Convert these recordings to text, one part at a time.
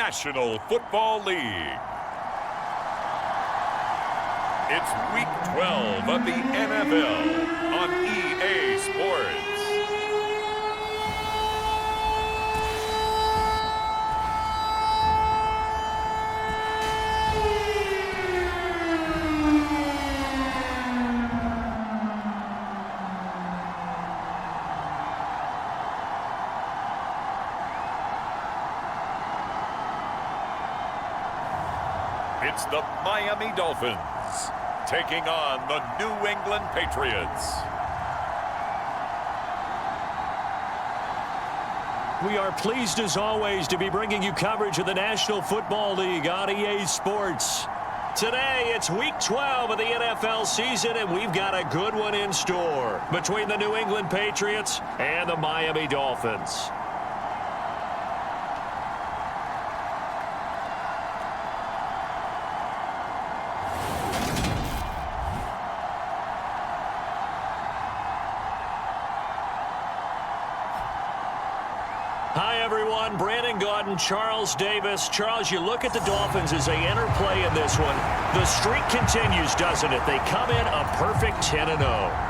National Football League. It's Week 12 of the NFL on EA Sports. It's the Miami Dolphins taking on the New England Patriots. We are pleased as always to be bringing you coverage of the National Football League on EA Sports. Today it's Week 12 of the NFL season, and we've got a good one in store between the New England Patriots and the Miami Dolphins. Hi, everyone. Brandon Gaudin, Charles Davis. Charles, you look at the Dolphins as they enter play in this one. The streak continues, doesn't it? They come in a perfect 10-0.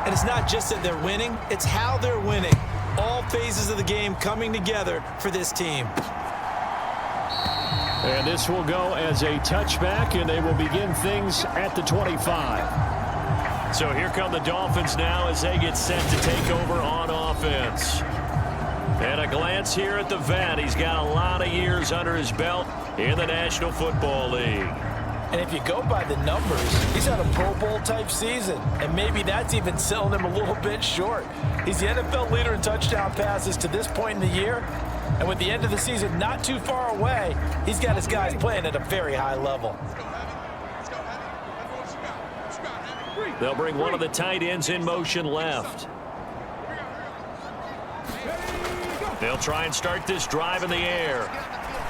And it's not just that they're winning, it's how they're winning. All phases of the game coming together for this team. And this will go as a touchback, and they will begin things at the 25. So here come the Dolphins now as they get set to take over on offense. And a glance here at the vet. He's got a lot of years under his belt in the National Football League. And if you go by the numbers, he's had a Pro Bowl type season. And maybe that's even selling him a little bit short. He's the NFL leader in touchdown passes to this point in the year. And with the end of the season not too far away, he's got his guys playing at a very high level. They'll bring one of the tight ends in motion left. They'll try and start this drive in the air.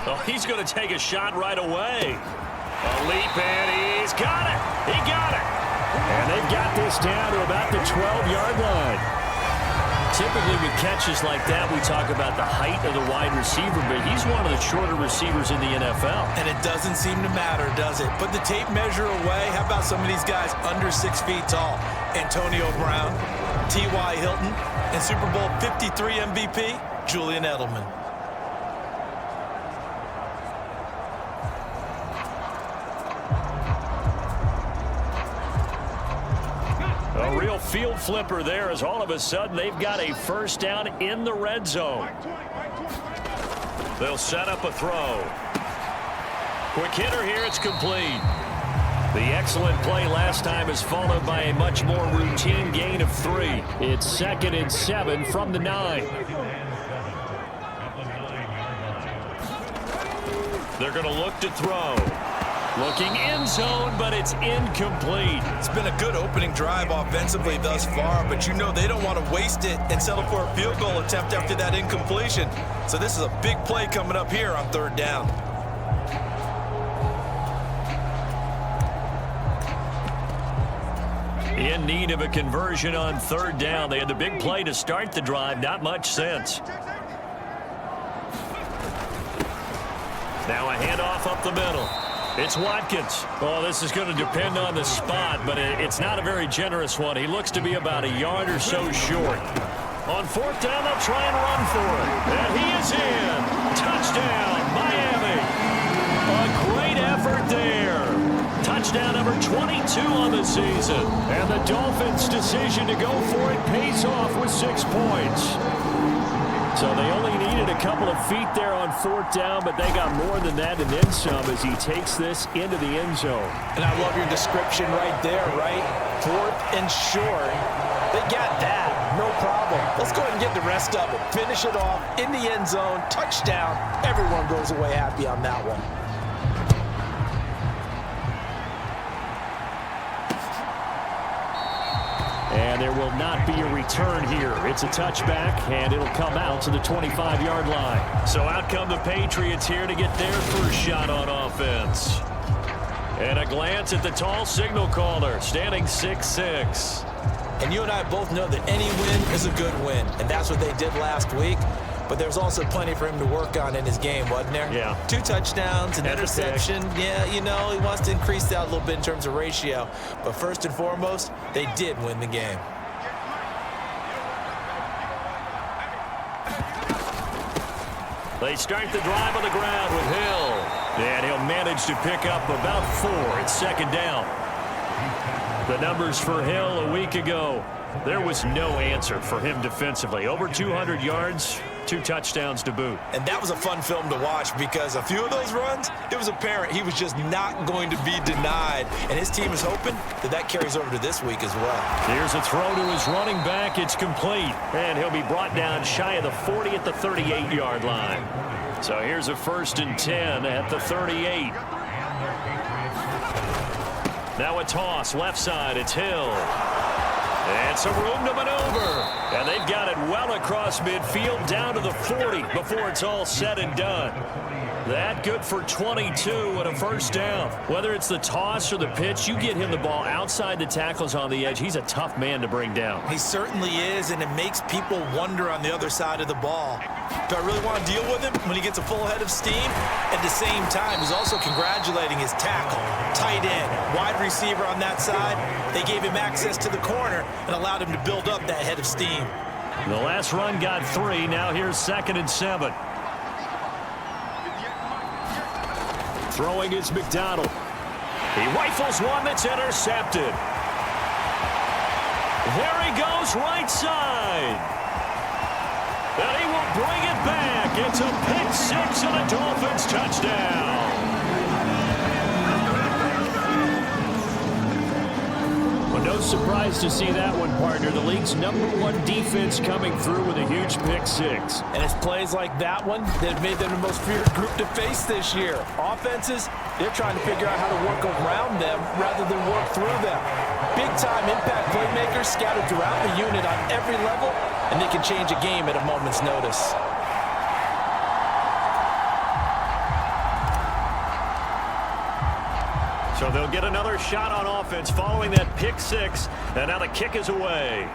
Oh, he's going to take a shot right away. A leap, and he's got it. He got it. And they've got this down to about the 12-yard line. Typically with catches like that, we talk about the height of the wide receiver, but he's one of the shorter receivers in the NFL. And it doesn't seem to matter, does it? Put the tape measure away. How about some of these guys under 6 feet tall? Antonio Brown, T.Y. Hilton, and Super Bowl 53 MVP, Julian Edelman. A real field flipper there as all of a sudden they've got a first down in the red zone. They'll set up a throw. Quick hitter here, it's complete. The excellent play last time is followed by a much more routine gain of 3. It's 2nd and 7 from the 9. They're going to look to throw. Looking end zone, but it's incomplete. It's been a good opening drive offensively thus far, but you know they don't want to waste it and settle for a field goal attempt after that incompletion. So this is a big play coming up here on 3rd down. In need of a conversion on 3rd down. They had the big play to start the drive. Not much sense. Now a handoff up the middle. It's Watkins. Oh, this is going to depend on the spot, but it's not a very generous one. He looks to be about a yard or so short. On 4th down, they'll try and run for it. And he is in. Touchdown, Miami. A great effort there. Touchdown number 22 on the season. And the Dolphins' decision to go for it pays off with 6 points. So they only needed a couple of feet there on 4th down, but they got more than that and then some as he takes this into the end zone. And I love your description right there, right? 4th and short. They got that. No problem. Let's go ahead and get the rest of it. Finish it off in the end zone. Touchdown. Everyone goes away happy on that one. And there will not be a return here. It's a touchback, and it'll come out to the 25-yard line. So out come the Patriots here to get their first shot on offense. And a glance at the tall signal caller, standing 6'6". And you and I both know that any win is a good win, and that's what they did last week. but there's also plenty for him to work on in his game, wasn't there? Yeah. 2 touchdowns, an interception. Yeah, you know, he wants to increase that a little bit in terms of ratio. But first and foremost, they did win the game. They start the drive on the ground with Hill. And he'll manage to pick up about 4. It's second down. The numbers for Hill a week ago. There was no answer for him defensively. Over 200 yards, 2 touchdowns to boot. And that was a fun film to watch because a few of those runs, it was apparent he was just not going to be denied. And his team is hoping that that carries over to this week as well. Here's a throw to his running back. It's complete. And he'll be brought down shy of the 40 at the 38-yard line. So here's a 1st and 10 at the 38. Now a toss, left side, it's Hill. And some room to maneuver. And they've got it well across midfield down to the 40 before it's all said and done. That good for 22 and a first down. Whether it's the toss or the pitch, you get him the ball outside the tackles on the edge. He's a tough man to bring down. He certainly is, and it makes people wonder on the other side of the ball. Do I really want to deal with him when he gets a full head of steam? At the same time, he's also congratulating his tackle, tight end, wide receiver on that side. They gave him access to the corner and allowed him to build up that head of steam. The last run got 3. Now here's 2nd and 7. Throwing is McDonald. He rifles one that's intercepted. There he goes, right side. And he will bring it back. It's a pick 6 and a Dolphins touchdown. Well, no surprise to see that one, partner. The league's #1 defense coming through with a huge pick 6. And it's plays like that one that have made them the most feared group to face this year. Offenses, they're trying to figure out how to work around them rather than work through them. Big-time impact playmakers scattered throughout the unit on every level, and they can change a game at a moment's notice. So they'll get another shot on offense following that pick 6, and now the kick is away.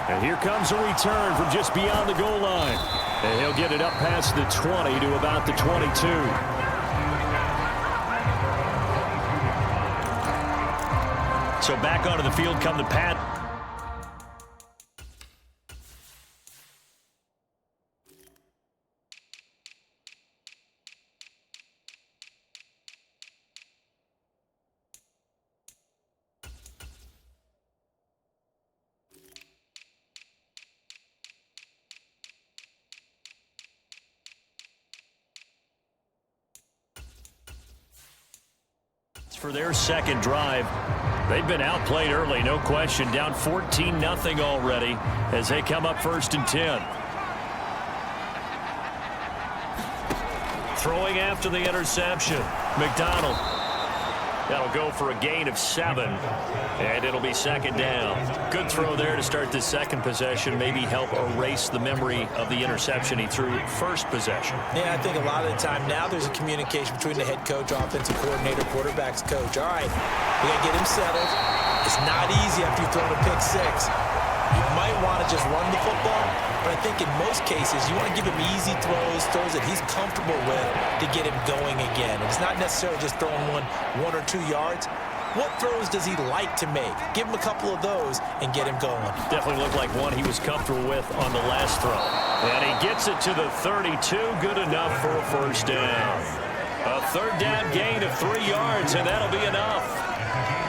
And here comes a return from just beyond the goal line. And he'll get it up past the 20 to about the 22. So back onto the field come the Pat. For their second drive. They've been outplayed early, no question. Down 14-0 already as they come up 1st and 10. Throwing after the interception. McDonald. That'll go for a gain of 7. And it'll be 2nd down. Good throw there to start the second possession. Maybe help erase the memory of the interception he threw first possession. Yeah, I think a lot of the time now there's a communication between the head coach, offensive coordinator, quarterback's coach. All right, we got to get him settled. It's not easy after you've thrown a pick 6. You might want to just run the football, but I think in most cases you want to give him easy throws that he's comfortable with to get him going again. It's not necessarily just throwing one or 2 yards. What throws does he like to make? Give him a couple of those and get him going. Definitely looked like one he was comfortable with on the last throw. And he gets it to the 32. Good enough for a first down. A 3rd down gain of 3 yards, and that'll be enough.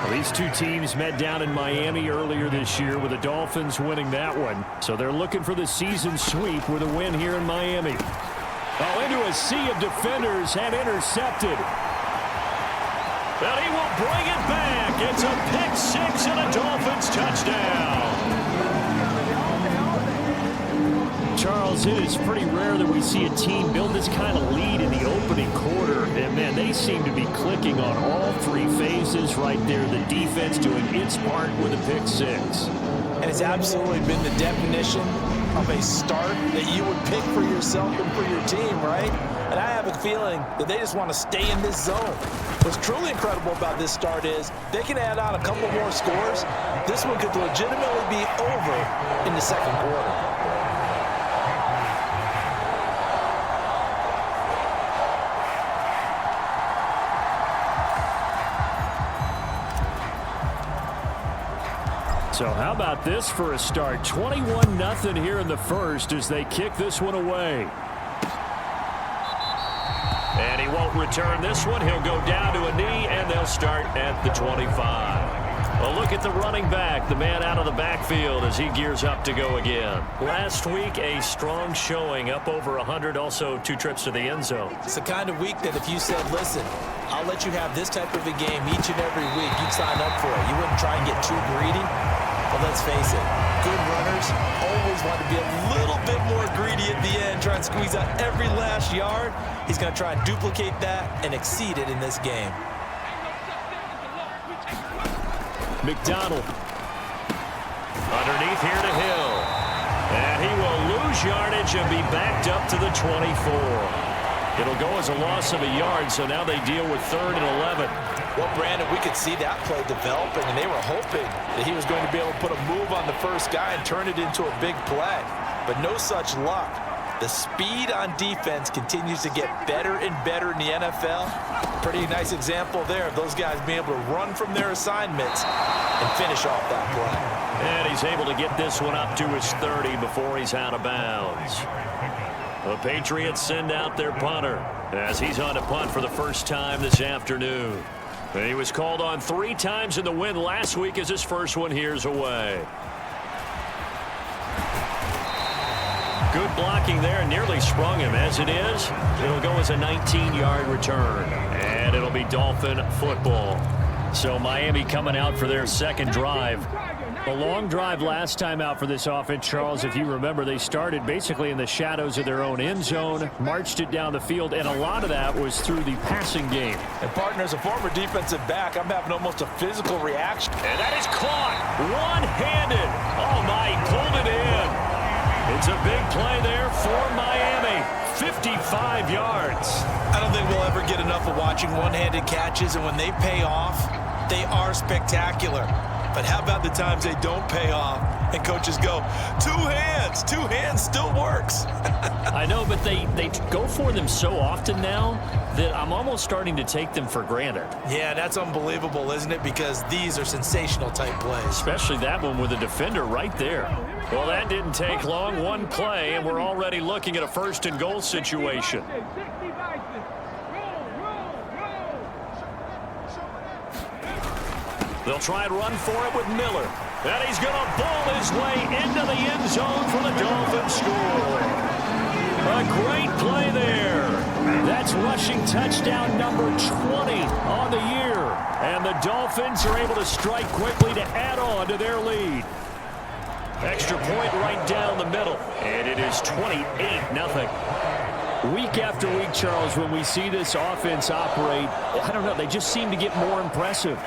Well, these two teams met down in Miami earlier this year with the Dolphins winning that one. So they're looking for the season sweep with a win here in Miami. Oh, into a sea of defenders and intercepted. And he will bring it back. It's a pick 6 and a Dolphins touchdown. Charles, it is pretty rare that we see a team build this kind of lead in the opening quarter. And, man, they seem to be clicking on all 3 phases right there. The defense doing its part with a pick 6. And it's absolutely been the definition of a start that you would pick for yourself and for your team, right? And I have a feeling that they just want to stay in this zone. What's truly incredible about this start is they can add on a couple more scores. This one could legitimately be over in the second quarter. So how about this for a start? 21-0 here in the first as they kick this one away. And he won't return this one. He'll go down to a knee, and they'll start at the 25. A look at the running back, the man out of the backfield as he gears up to go again. Last week, a strong showing, up over 100, also 2 trips to the end zone. It's the kind of week that if you said, listen, I'll let you have this type of a game each and every week, you'd sign up for it. You wouldn't try and get too greedy. But let's face it, good runners always want to be a little bit more greedy at the end, try and squeeze out every last yard. He's going to try and duplicate that and exceed it in this game. McDonald. Underneath here to Hill. And he will lose yardage and be backed up to the 24. It'll go as a loss of a yard, so now they deal with 3rd and 11. Well, Brandon, we could see that play developing, and they were hoping that he was going to be able to put a move on the first guy and turn it into a big play. But no such luck. The speed on defense continues to get better and better in the NFL. Pretty nice example there of those guys being able to run from their assignments and finish off that play. And he's able to get this one up to his 30 before he's out of bounds. The Patriots send out their punter as he's on to punt for the first time this afternoon. He was called on 3 times in the win last week as his first one here's away. Good blocking there, nearly sprung him. As it is, it'll go as a 19-yard return, and it'll be Dolphin football. So Miami coming out for their second drive. A long drive last time out for this offense, Charles. If you remember, they started basically in the shadows of their own end zone, marched it down the field, and a lot of that was through the passing game. And, partner, as a former defensive back, I'm having almost a physical reaction. And that is caught one-handed. Oh, my, he pulled it in. It's a big play there for Miami. 55 yards. I don't think we'll ever get enough of watching one-handed catches, and when they pay off, they are spectacular. But how about the times they don't pay off and coaches go, 2 hands, 2 hands still works. I know, but they go for them so often now that I'm almost starting to take them for granted. Yeah, that's unbelievable, isn't it? Because these are sensational type plays. Especially that one with a defender right there. Well, that didn't take long. One play, and we're already looking at a 1st and goal situation. They'll try and run for it with Miller. And he's going to ball his way into the end zone for the Dolphins score. A great play there. That's rushing touchdown number 20 on the year. And the Dolphins are able to strike quickly to add on to their lead. Extra point right down the middle. And it is 28-0. Week after week, Charles, when we see this offense operate, I don't know, they just seem to get more impressive.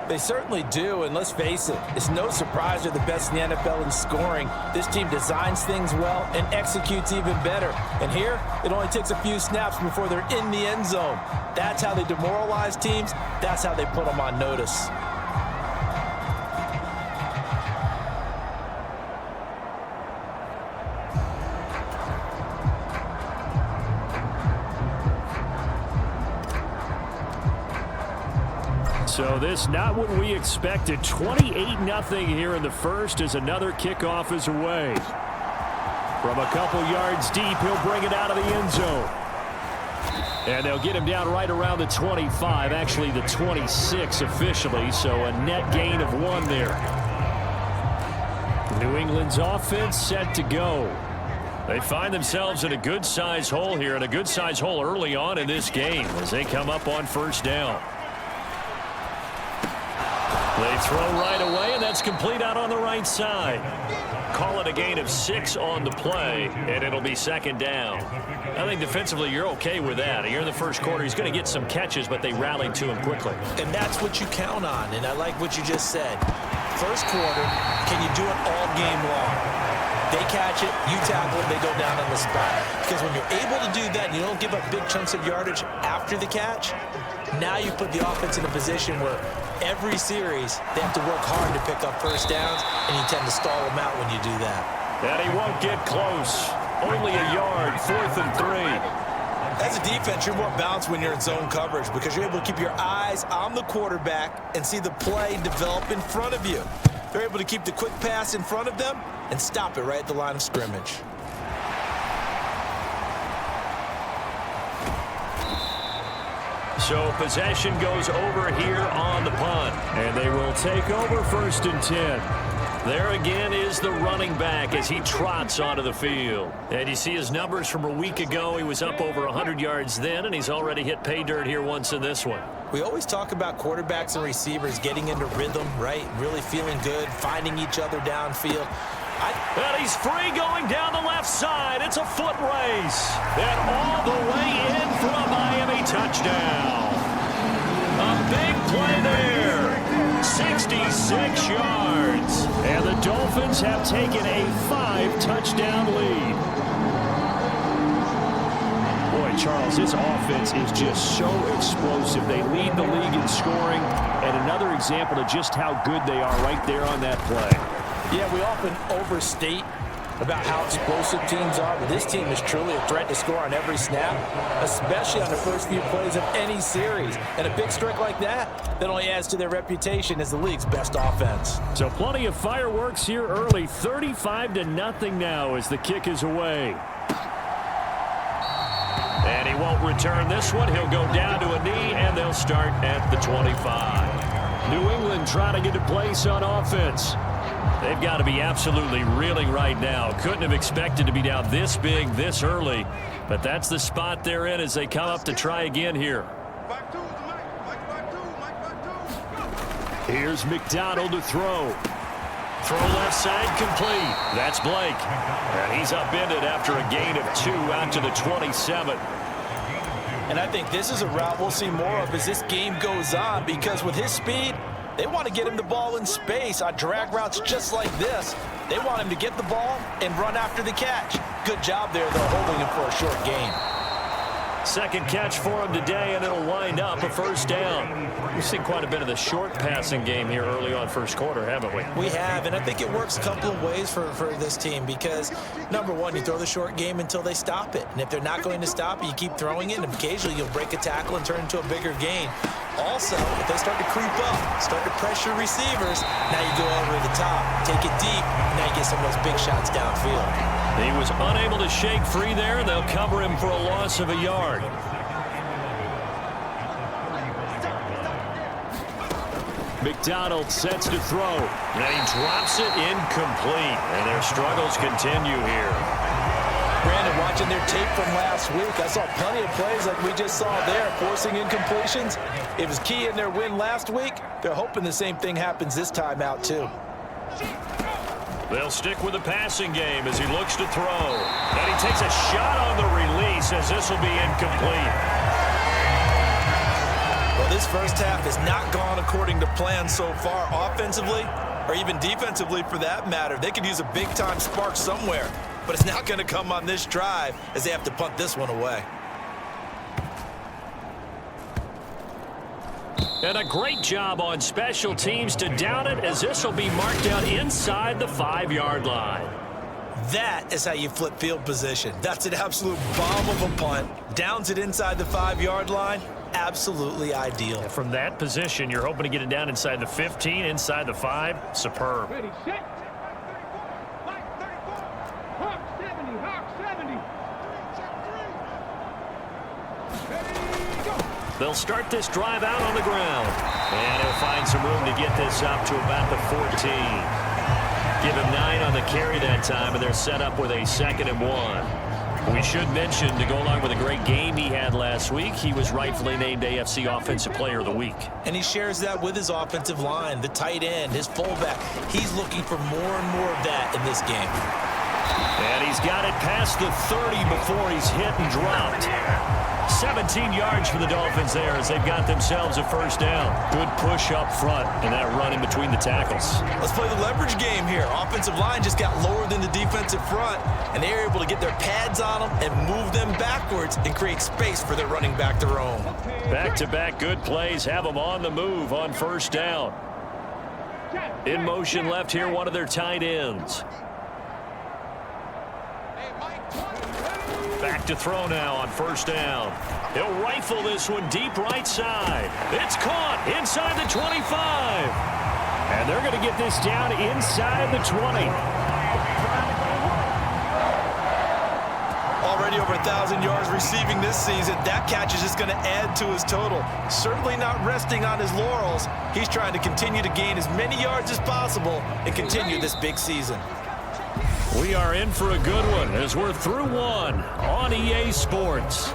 They certainly do, and let's face it, it's no surprise they're the best in the NFL in scoring. This team designs things well and executes even better. And here, it only takes a few snaps before they're in the end zone. That's how they demoralize teams. That's how they put them on notice. So this not what we expected. 28-0 here in the first as another kickoff is away. From a couple yards deep, he'll bring it out of the end zone. And they'll get him down right around the 25, actually the 26 officially, so a net gain of 1 there. New England's offense set to go. They find themselves in a good-sized hole here, and a good-sized hole early on in this game as they come up on 1st down. They throw right away, and that's complete out on the right side. Call it a gain of 6 on the play, and it'll be 2nd down. I think defensively you're okay with that. Here in the first quarter, he's going to get some catches, but they rallied to him quickly. And that's what you count on, and I like what you just said. First quarter, can you do it all game long? They catch it, you tackle it, they go down on the spot. Because when you're able to do that and you don't give up big chunks of yardage after the catch, now you put the offense in a position where every series they have to work hard to pick up 1st downs, and you tend to stall them out when you do that. And he won't get close. Only a yard, 4th and 3. As a defense, you're more balanced when you're in zone coverage because you're able to keep your eyes on the quarterback and see the play develop in front of you. They're able to keep the quick pass in front of them and stop it right at the line of scrimmage. So possession goes over here on the punt, and they will take over 1st and 10. There again is the running back as he trots onto the field. And you see his numbers from a week ago. He was up over 100 yards then, and he's already hit pay dirt here once in this one. We always talk about quarterbacks and receivers getting into rhythm, right? Really feeling good, finding each other downfield. And he's free going down the left side. It's a foot race. And all the way in for a Miami touchdown. A big play there. 66 yards. And the Dolphins have taken a 5-touchdown lead. Boy, Charles, this offense is just so explosive. They lead the league in scoring. And another example of just how good they are right there on that play. Yeah, we often overstate about how explosive teams are, but this team is truly a threat to score on every snap, especially on the first few plays of any series. And a big strike like that only adds to their reputation as the league's best offense. So plenty of fireworks here early. 35-0 now as the kick is away. And he won't return this one. He'll go down to a knee, and they'll start at the 25. New England trying to get a place on offense. They've got to be absolutely reeling right now. Couldn't have expected to be down this big this early, but that's the spot they're in as they come up to try again here. Here's McDonald to throw. Throw left side complete. That's Blake. And he's upended after a gain of 2 out to the 27. And I think this is a route we'll see more of as this game goes on, because with his speed, they want to get him the ball in space on drag routes just like this. They want him to get the ball and run after the catch. Good job there, though, holding him for a short gain. Second catch for him today, and it'll wind up a first down. We've seen quite a bit of the short passing game here early on first quarter, haven't we? We have, and I think it works a couple of ways for this team because, number one, you throw the short game until they stop it. And if they're not going to stop it, you keep throwing it, and occasionally you'll break a tackle and turn it into a bigger gain. Also, if they start to creep up, start to pressure receivers, now you go over the top, take it deep, and now you get some of those big shots downfield. He was unable to shake free there, and they'll cover him for a loss of a yard. McDonald sets to throw, and he drops it incomplete, and their struggles continue here. Brandon, watching their tape from last week, I saw plenty of plays like we just saw there, forcing incompletions. It was key in their win last week. They're hoping the same thing happens this time out, too. They'll stick with the passing game as he looks to throw. And he takes a shot on the release as this will be incomplete. Well, this first half has not gone according to plan so far offensively, or even defensively for that matter. They could use a big-time spark somewhere, but it's not going to come on this drive as they have to punt this one away. And a great job on special teams to down it as this will be marked out inside the 5-yard line. That is how you flip field position. That's an absolute bomb of a punt. Downs it inside the 5-yard line. Absolutely ideal. From that position, you're hoping to get it down inside the 15, inside the 5. Superb. Ready, set. Mike 34. Hawk 70. Hawk 70. Ready, go. They'll start this drive out on the ground. And he'll find some room to get this up to about the 14. Give him 9 on the carry that time, and they're set up with a 2nd and 1. We should mention, to go along with a great game he had last week, he was rightfully named AFC Offensive Player of the Week. And he shares that with his offensive line, the tight end, his fullback. He's looking for more and more of that in this game. And he's got it past the 30 before he's hit and dropped. 17 yards for the Dolphins there as they've got themselves a first down. Good push up front and that run in between the tackles. Let's play the leverage game here. Offensive line just got lower than the defensive front, and they were able to get their pads on them and move them backwards and create space for their running back to roam. Back-to-back good plays have them on the move on first down. In motion left here, one of their tight ends. Back to throw now on first down. He'll rifle this one deep right side. It's caught inside the 25. And they're going to get this down inside the 20. Already over 1,000 yards receiving this season. That catch is just going to add to his total. Certainly not resting on his laurels. He's trying to continue to gain as many yards as possible and continue this big season. We are in for a good one as we're through one on EA Sports.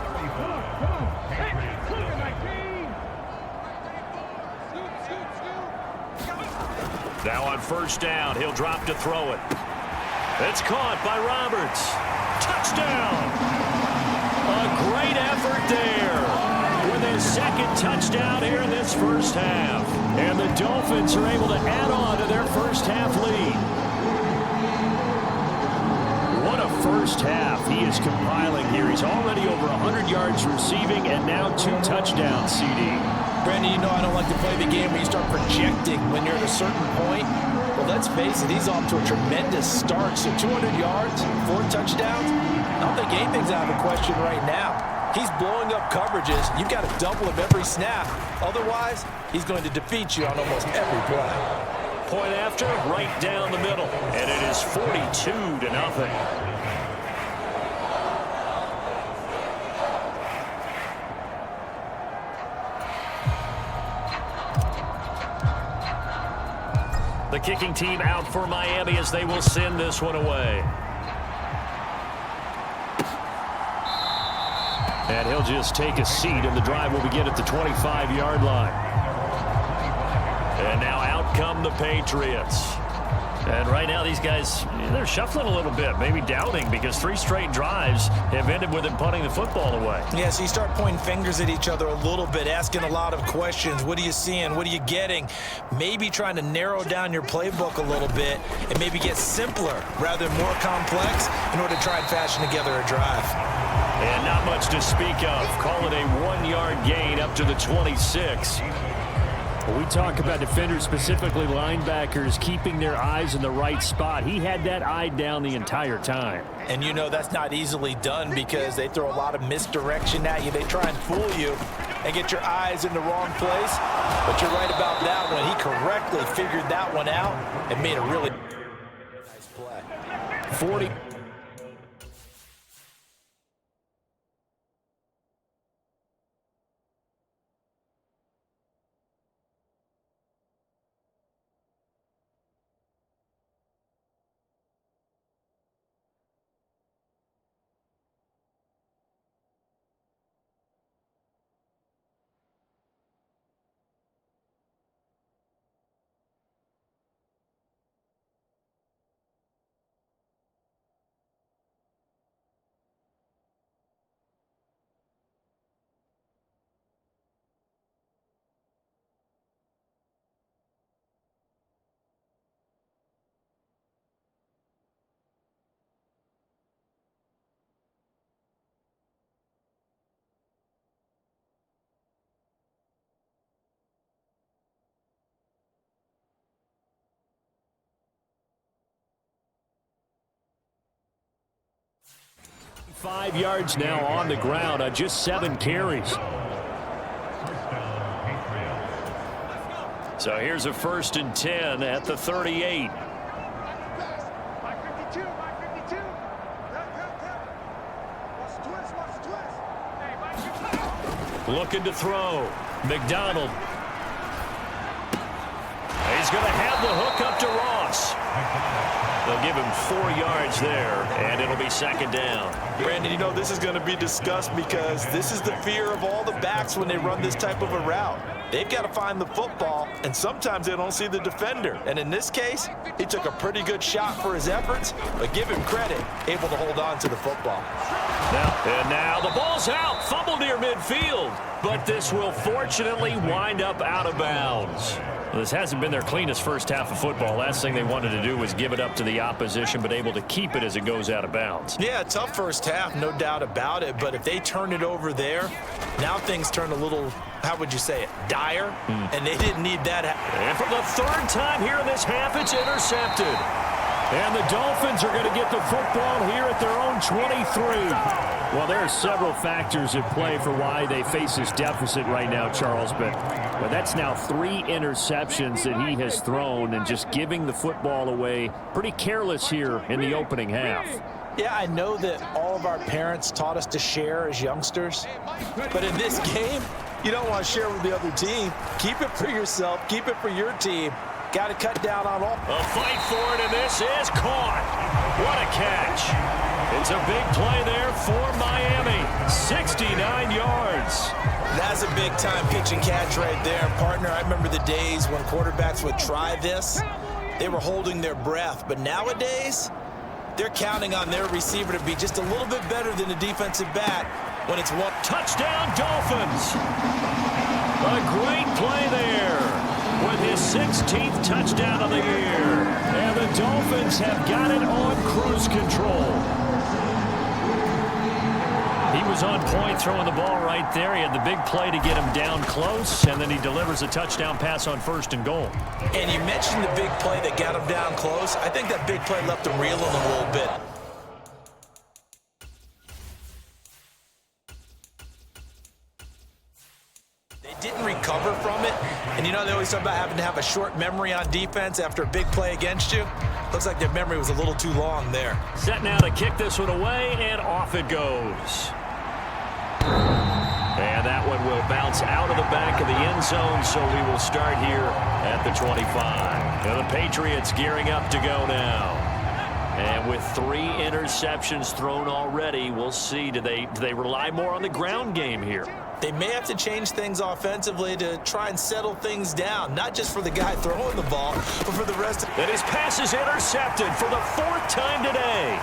Now on first down, he'll drop to throw it. It's caught by Roberts. Touchdown! A great effort there with his second touchdown here in this first half. And the Dolphins are able to add on to their first half lead. What a first half he is compiling here. He's already over 100 yards receiving and now 2 touchdowns, CD. Brandon, you know I don't like to play the game where you start projecting when you're at a certain point. Well, let's face it, he's off to a tremendous start. So 200 yards, 4 touchdowns, I don't think anything's out of the question right now. He's blowing up coverages. You've got to double him every snap. Otherwise, he's going to defeat you on almost every play. Point after, right down the middle. And it is 42-0. The kicking team out for Miami as they will send this one away. And he'll just take a seat, and the drive will begin at the 25-yard line. And now out come the Patriots. And right now these guys, they're shuffling a little bit, maybe doubting, because 3 straight drives have ended with them punting the football away. Yeah, so you start pointing fingers at each other a little bit, asking a lot of questions. What are you seeing? What are you getting? Maybe trying to narrow down your playbook a little bit and maybe get simpler rather than more complex in order to try and fashion together a drive. And not much to speak of. Call it a 1-yard gain up to the 26. When we talk about defenders, specifically linebackers, keeping their eyes in the right spot, he had that eye down the entire time. And you know that's not easily done because they throw a lot of misdirection at you. They try and fool you and get your eyes in the wrong place. But you're right about that one. He correctly figured that one out and made a really nice play. 40. Five yards now on the ground on just 7 carries. So here's a 1st and 10 at the 38. Looking to throw. McDonald. He's going to have the hook up to Ross. They'll give him 4 yards there, and it'll be 2nd down. Brandon, you know this is going to be discussed because this is the fear of all the backs when they run this type of a route. They've got to find the football, and sometimes they don't see the defender. And in this case, he took a pretty good shot for his efforts, but give him credit, able to hold on to the football. Now the ball's out, fumbled near midfield, but this will fortunately wind up out of bounds. Well, this hasn't been their cleanest first half of football. Last thing they wanted to do was give it up to the opposition, but able to keep it as it goes out of bounds. Yeah, tough first half, no doubt about it. But if they turn it over there, now things turn a little, how would you say it, dire? And they didn't need that. And for the 3rd time here in this half, it's intercepted. And the Dolphins are going to get the football here at their own 23. Well, there are several factors at play for why they face this deficit right now, Charles, but that's now 3 interceptions that he has thrown and just giving the football away pretty careless here in the opening half. Yeah, I know that all of our parents taught us to share as youngsters, but in this game, you don't want to share with the other team. Keep it for yourself. Keep it for your team. Got to cut down on all. A fight for it, and this is caught. What a catch. It's a big play there for Miami. 69 yards. That's a big-time pitch and catch right there, partner. I remember the days when quarterbacks would try this. They were holding their breath. But nowadays, they're counting on their receiver to be just a little bit better than the defensive back when it's one. Touchdown, Dolphins. A great play there with his 16th touchdown of the year. And the Dolphins have got it on cruise control. He was on point throwing the ball right there. He had the big play to get him down close, and then he delivers a touchdown pass on 1st and goal. And you mentioned the big play that got him down close. I think that big play left him reeling a little bit. They didn't recover from it. And you know, they always talk about having to have a short memory on defense after a big play against you. Looks like their memory was a little too long there. Set now to kick this one away, and off it goes. And that one will bounce out of the back of the end zone, so we will start here at the 25. And the Patriots gearing up to go now. And with 3 interceptions thrown already, we'll see, do they rely more on the ground game here? They may have to change things offensively to try and settle things down, not just for the guy throwing the ball, but for the rest of. And his pass is intercepted for the 4th time today.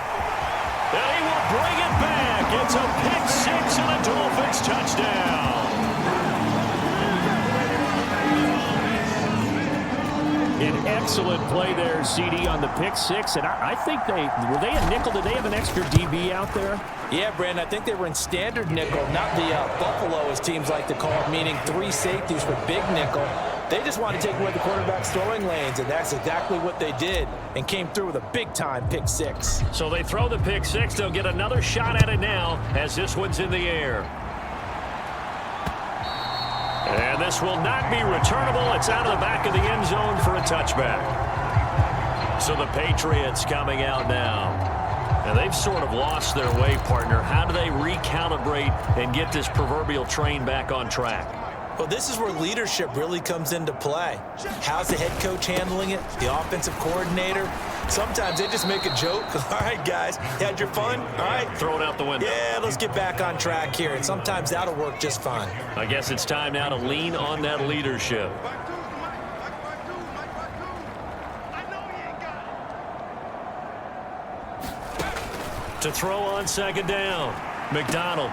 And he will bring it back. It's a pick 6 and a Dolphins touchdown. An excellent play there, CD, on the pick 6. And I think were they a nickel? Did they have an extra DB out there? Yeah, Brandon, I think they were in standard nickel, not the Buffalo, as teams like to call it, meaning 3 safeties for big nickel. They just want to take away the quarterback's throwing lanes, and that's exactly what they did, and came through with a big-time pick 6. So they throw the pick 6. They'll get another shot at it now as this one's in the air. And this will not be returnable. It's out of the back of the end zone for a touchback. So the Patriots coming out now. And they've sort of lost their way, partner. How do they recalibrate and get this proverbial train back on track? Well, this is where leadership really comes into play. How's the head coach handling it? The offensive coordinator? Sometimes they just make a joke. All right, guys, you had your fun? All right. Throw it out the window. Yeah, let's get back on track here. And sometimes that'll work just fine. I guess it's time now to lean on that leadership. To throw on 2nd down. McDonald.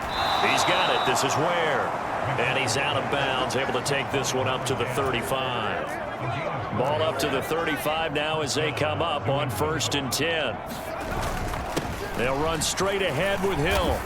He's got it. This is Ware. And he's out of bounds, able to take this one up to the 35. Ball up to the 35 now as they come up on 1st and 10. They'll run straight ahead with Hill.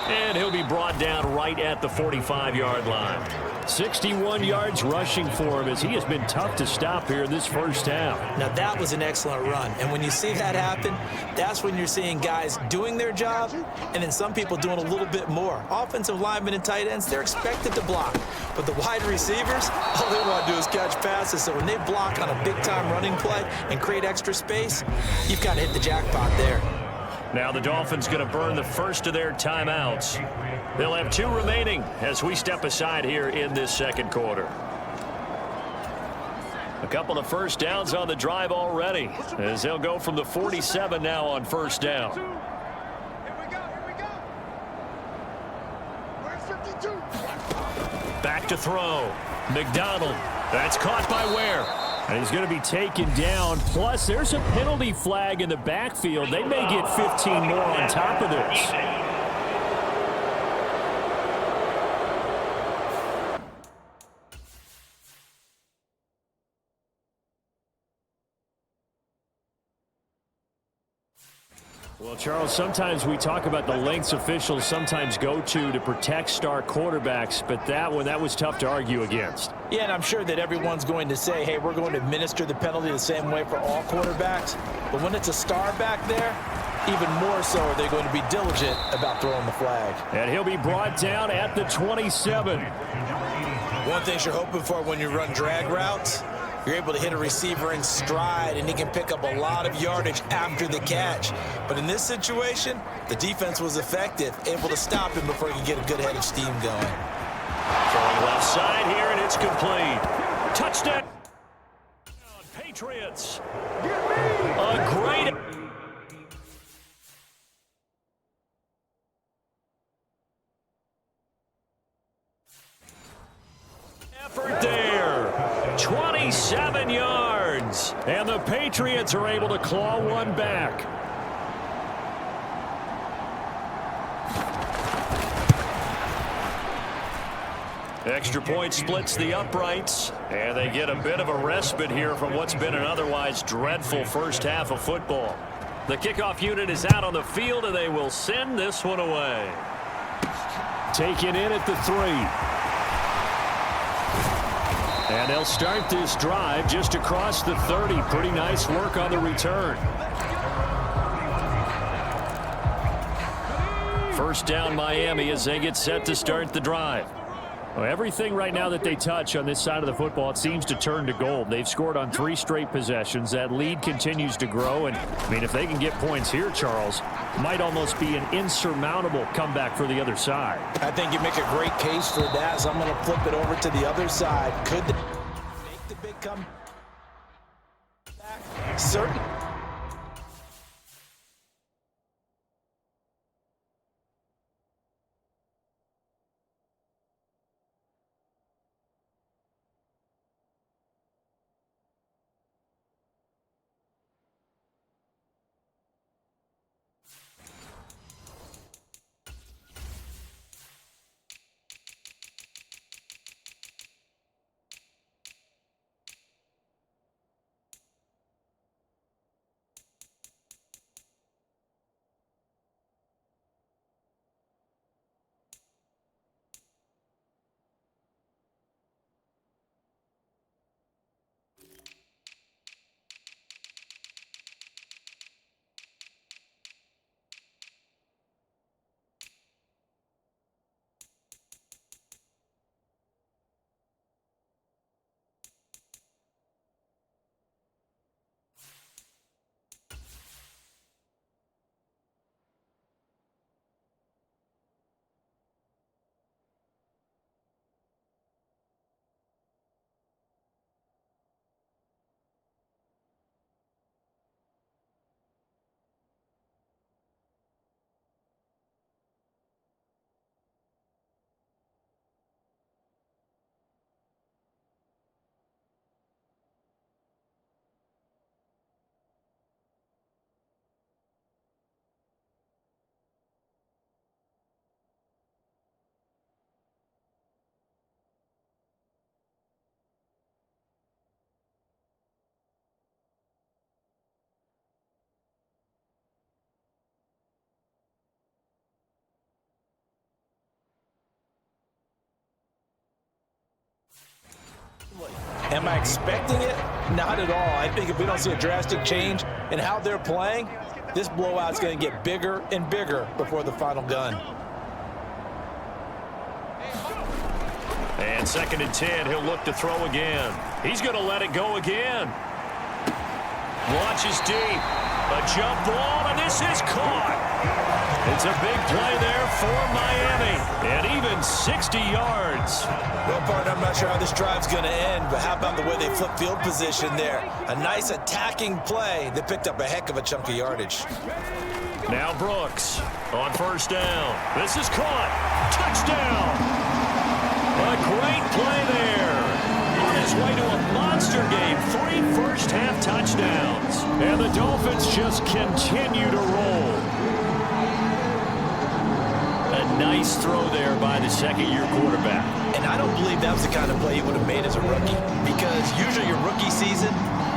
And he'll be brought down right at the 45-yard line. 61 yards rushing for him as he has been tough to stop here in this first half. Now, that was an excellent run. And when you see that happen, that's when you're seeing guys doing their job and then some people doing a little bit more. Offensive linemen and tight ends, they're expected to block. But the wide receivers, all they want to do is catch passes. So when they block on a big-time running play and create extra space, you've got to hit the jackpot there. Now the Dolphins going to burn the first of their timeouts. They'll have 2 remaining as we step aside here in this 2nd quarter. A couple of first downs on the drive already as they'll go from the 47 now on 1st down. Here we go. Where's 52? Back to throw. McDonald. That's caught by Ware. And he's going to be taken down. Plus, there's a penalty flag in the backfield. They may get 15 more on top of this. Well, Charles, sometimes we talk about the lengths officials sometimes go to protect star quarterbacks, but that was tough to argue against. Yeah, and I'm sure that everyone's going to say, hey, we're going to administer the penalty the same way for all quarterbacks. But when it's a star back there, even more so are they going to be diligent about throwing the flag. And he'll be brought down at the 27. One thing you're hoping for when you run drag routes, you're able to hit a receiver in stride, and he can pick up a lot of yardage after the catch. But in this situation, the defense was effective, able to stop him before he could get a good head of steam going. Throwing left side here, and it's complete. Touchdown, Patriots. A great effort there. 27 yards. And the Patriots are able to claw one back. Extra point splits the uprights, and they get a bit of a respite here from what's been an otherwise dreadful first half of football. The kickoff unit is out on the field, and they will send this one away. Taken in at the 3. And they'll start this drive just across the 30. Pretty nice work on the return. First down Miami as they get set to start the drive. Well, everything right now that they touch on this side of the football, it seems to turn to gold. They've scored on 3 straight possessions. That lead continues to grow. And, I mean, if they can get points here, Charles, might almost be an insurmountable comeback for the other side. I think you make a great case for that, so I'm going to flip it over to the other side. Could they make the big comeback? Certainly. Am I expecting it? Not at all. I think if we don't see a drastic change in how they're playing, this blowout's going to get bigger and bigger before the final gun. And 2nd and 10, he'll look to throw again. He's going to let it go again. Launches deep. A jump ball, and this is caught. It's a big play there for Miami, and even 60 yards. Well, partner, I'm not sure how this drive's going to end, but how about the way they flip field position there? A nice attacking play that picked up a heck of a chunk of yardage. Now Brooks on 1st down. This is caught. Touchdown. A great play there. On his way to a monster game. 3 first-half touchdowns. And the Dolphins just continue to roll. A nice throw there by the second-year quarterback. And I don't believe that was the kind of play he would have made as a rookie, because usually your rookie season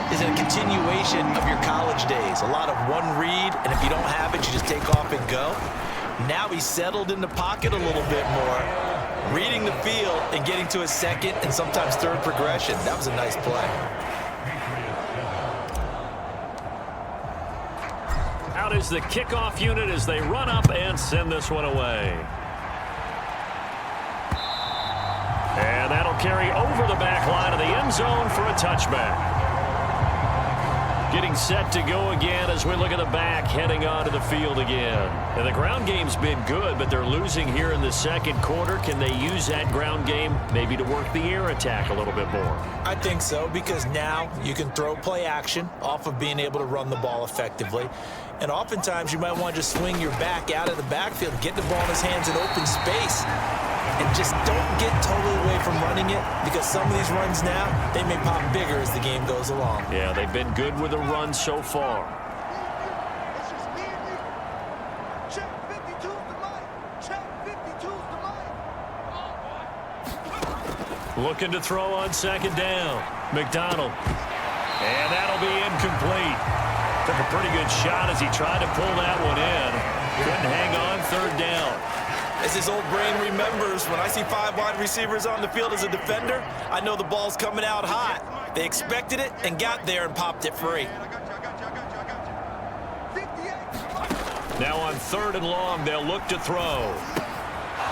is a continuation of your college days. A lot of one read, and if you don't have it, you just take off and go. Now he's settled in the pocket a little bit more, reading the field and getting to a second and sometimes third progression. That was a nice play. Out is is the kickoff unit as they run up and send this one away. And that'll carry over the back line of the end zone for a touchback. Getting set to go again as we look at the back heading onto the field again. And the ground game's been good, but they're losing here in the second quarter. Can they use that ground game maybe to work the air attack a little bit more? I think so, because now you can throw play action off of being able to run the ball effectively. And oftentimes you might want to just swing your back out of the backfield, get the ball in his hands in open space, and just don't get totally away from running it, because some of these runs now, they may pop bigger as the game goes along. Yeah, they've been good with a run so far. It's just me and you. Check 52's the line. Check 52's the line. Looking to throw on second down. McDonald. And that'll be incomplete. Took a pretty good shot as he tried to pull that one in. Couldn't hang on third down. As his old brain remembers, when I see 5 wide receivers on the field as a defender, I know the ball's coming out hot. They expected it and got there and popped it free. I got you. 58. Now on third and long, they'll look to throw.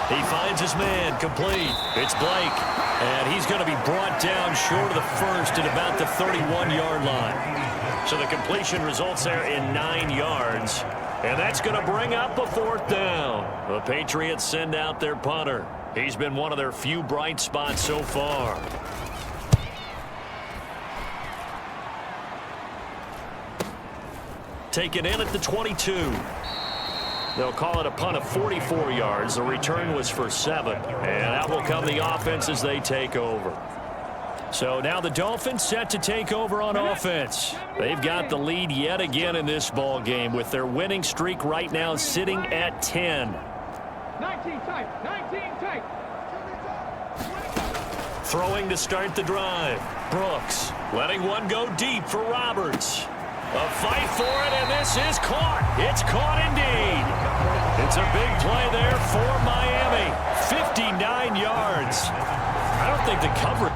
He finds his man, complete. It's Blake, and he's going to be brought down short of the first at about the 31-yard line. So the completion results there in 9 yards. And that's going to bring up a fourth down. The Patriots send out their punter. He's been one of their few bright spots so far. Taken in at the 22. They'll call it a punt of 44 yards. The return was for 7. And out will come the offense as they take over. So now the Dolphins set to take over on offense. They've got the lead yet again in this ball game with their winning streak right now sitting at 10. 19 tight. 19 tight. Throwing to start the drive. Brooks letting one go deep for Roberts. A fight for it, and this is caught. It's caught indeed. It's a big play there for Miami. 59 yards. I don't think the coverage...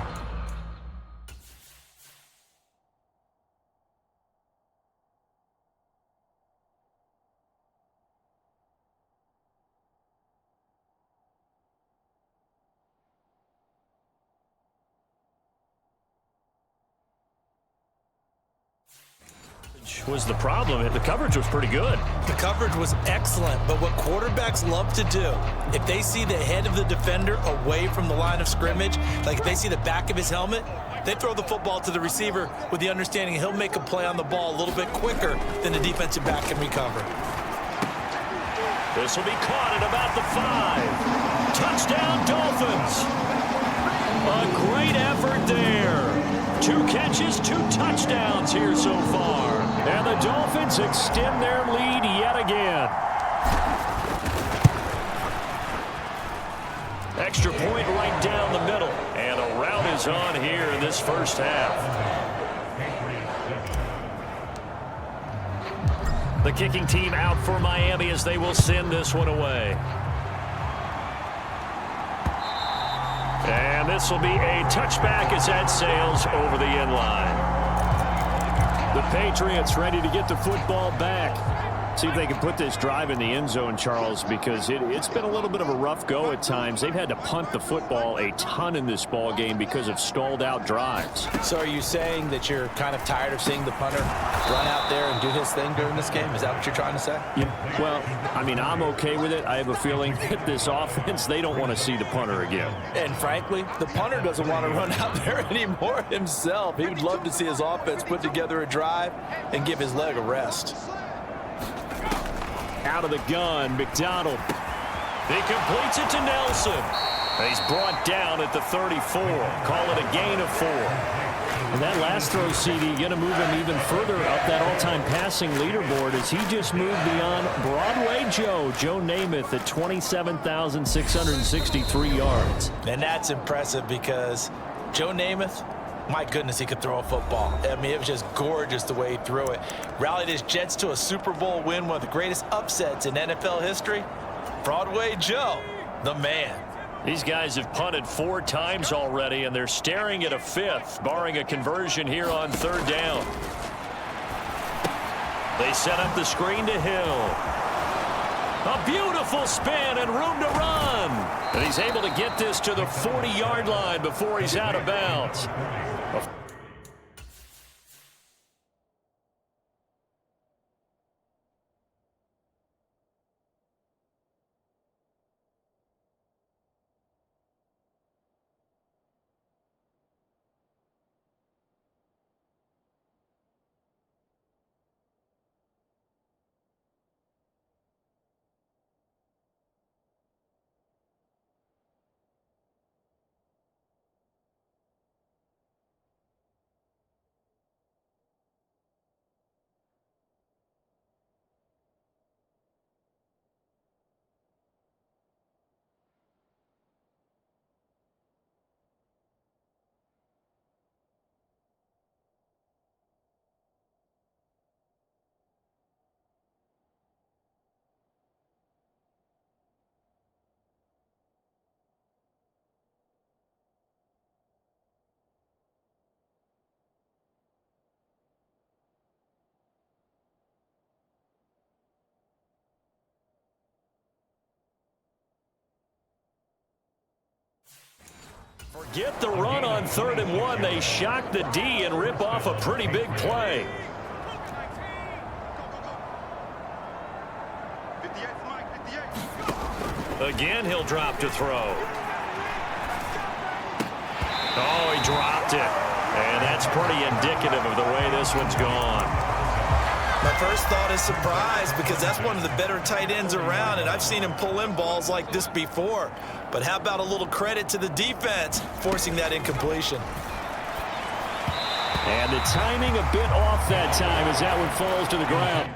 was the problem. The coverage was pretty good. The coverage was excellent, but what quarterbacks love to do, if they see the head of the defender away from the line of scrimmage, like if they see the back of his helmet, they throw the football to the receiver with the understanding he'll make a play on the ball a little bit quicker than the defensive back can recover. This will be caught at about the 5. Touchdown, Dolphins. A great effort there. 2 catches, 2 touchdowns here so far. And the Dolphins extend their lead yet again. Extra point right down the middle. And a rout is on here in this first half. The kicking team out for Miami as they will send this one away. And this will be a touchback as that sails over the end line. The Patriots ready to get the football back. See if they can put this drive in the end zone, Charles, because it's been a little bit of a rough go at times. They've had to punt the football a ton in this ball game because of stalled out drives. So are you saying that you're kind of tired of seeing the punter run out there and do his thing during this game? Is that what you're trying to say? Yeah, well, I mean, I'm okay with it. I have a feeling that this offense, they don't want to see the punter again. And frankly, the punter doesn't want to run out there anymore himself. He would love to see his offense put together a drive and give his leg a rest. Out of the gun, McDonald. He completes it to Nelson. He's brought down at the 34. Call it a gain of 4. And that last throw, CD, going to move him even further up that all-time passing leaderboard as he just moved beyond Broadway Joe Namath at 27,663 yards. And that's impressive because Joe Namath, my goodness, he could throw a football. I mean, it was just gorgeous the way he threw it. Rallied his Jets to a Super Bowl win, one of the greatest upsets in NFL history. Broadway Joe, the man. These guys have punted 4 times already, and they're staring at a 5th, barring a conversion here on 3rd down. They set up the screen to Hill. A beautiful spin and room to run. And he's able to get this to the 40-yard line before he's out of bounds. Forget the run on 3rd and 1. They shock the D and rip off a pretty big play. Again, he'll drop to throw. Oh, he dropped it. And that's pretty indicative of the way this one's gone. My first thought is surprise, because that's one of the better tight ends around, and I've seen him pull in balls like this before. But how about a little credit to the defense forcing that incompletion? And the timing a bit off that time as that one falls to the ground.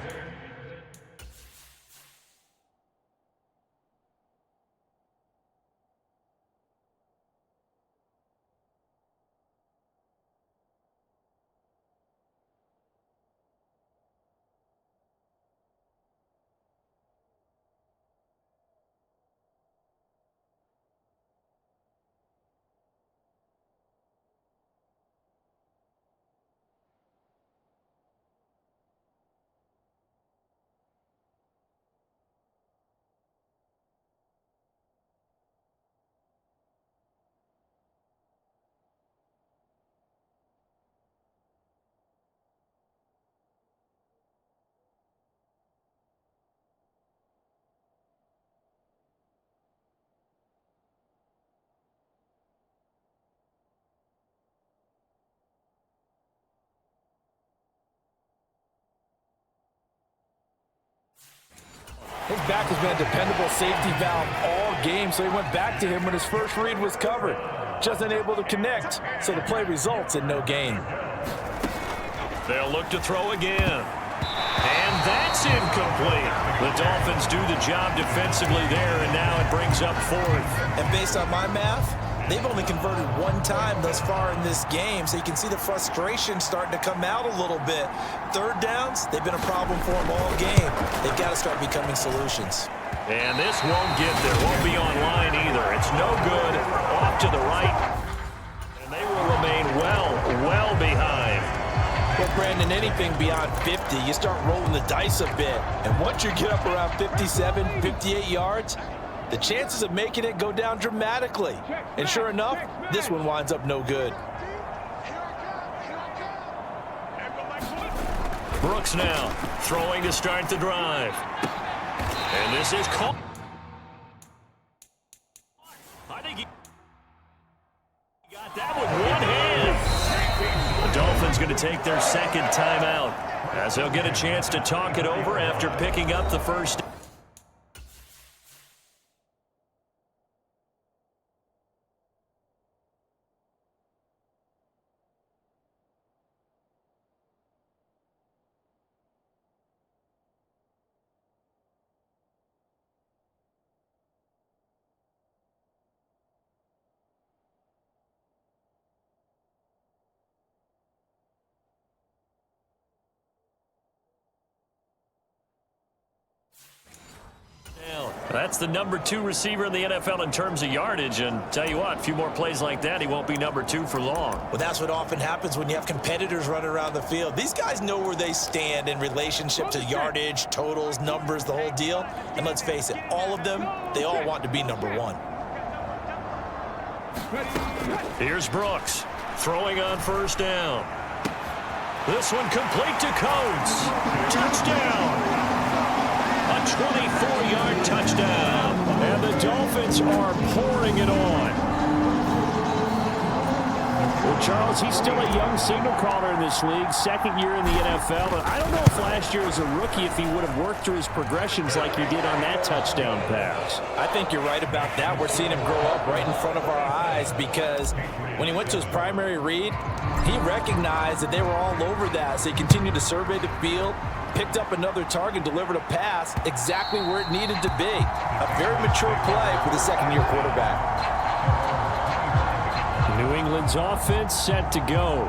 His back has been a dependable safety valve all game, so he went back to him when his first read was covered. Just unable to connect, so the play results in no gain. They'll look to throw again. And that's incomplete. The Dolphins do the job defensively there, and now it brings up 4th. And based on my math, they've only converted one time thus far in this game, so you can see the frustration starting to come out a little bit. 3rd downs, they've been a problem for them all game. They've got to start becoming solutions. And this won't get there. Won't be online either. It's no good. Off to the right. And they will remain well behind. Well, Brandon, anything beyond 50, you start rolling the dice a bit. And once you get up around 57, 58 yards, the chances of making it go down dramatically. And sure enough, this one winds up no good. Brooks now throwing to start the drive. And this is caught. I think he got that with one hand. The Dolphins going to take their 2nd timeout as they'll get a chance to talk it over after picking up the first. That's the number 2 receiver in the NFL in terms of yardage, and tell you what, a few more plays like that, he won't be number 2 for long. Well, that's what often happens when you have competitors running around the field. These guys know where they stand in relationship to yardage, totals, numbers, the whole deal. And let's face it, all of them, they all want to be number 1. Here's Brooks, throwing on first down. This one complete to Coates. Touchdown! A 24-yard touchdown. And the Dolphins are pouring it on. Well, Charles, he's still a young signal caller in this league, second year in the NFL. But I don't know if last year as a rookie if he would have worked through his progressions like he did on that touchdown pass. I think you're right about that. We're seeing him grow up right in front of our eyes because when he went to his primary read, he recognized that they were all over that. So he continued to survey the field, picked up another target, delivered a pass exactly where it needed to be. A very mature play for the second-year quarterback. New England's offense set to go.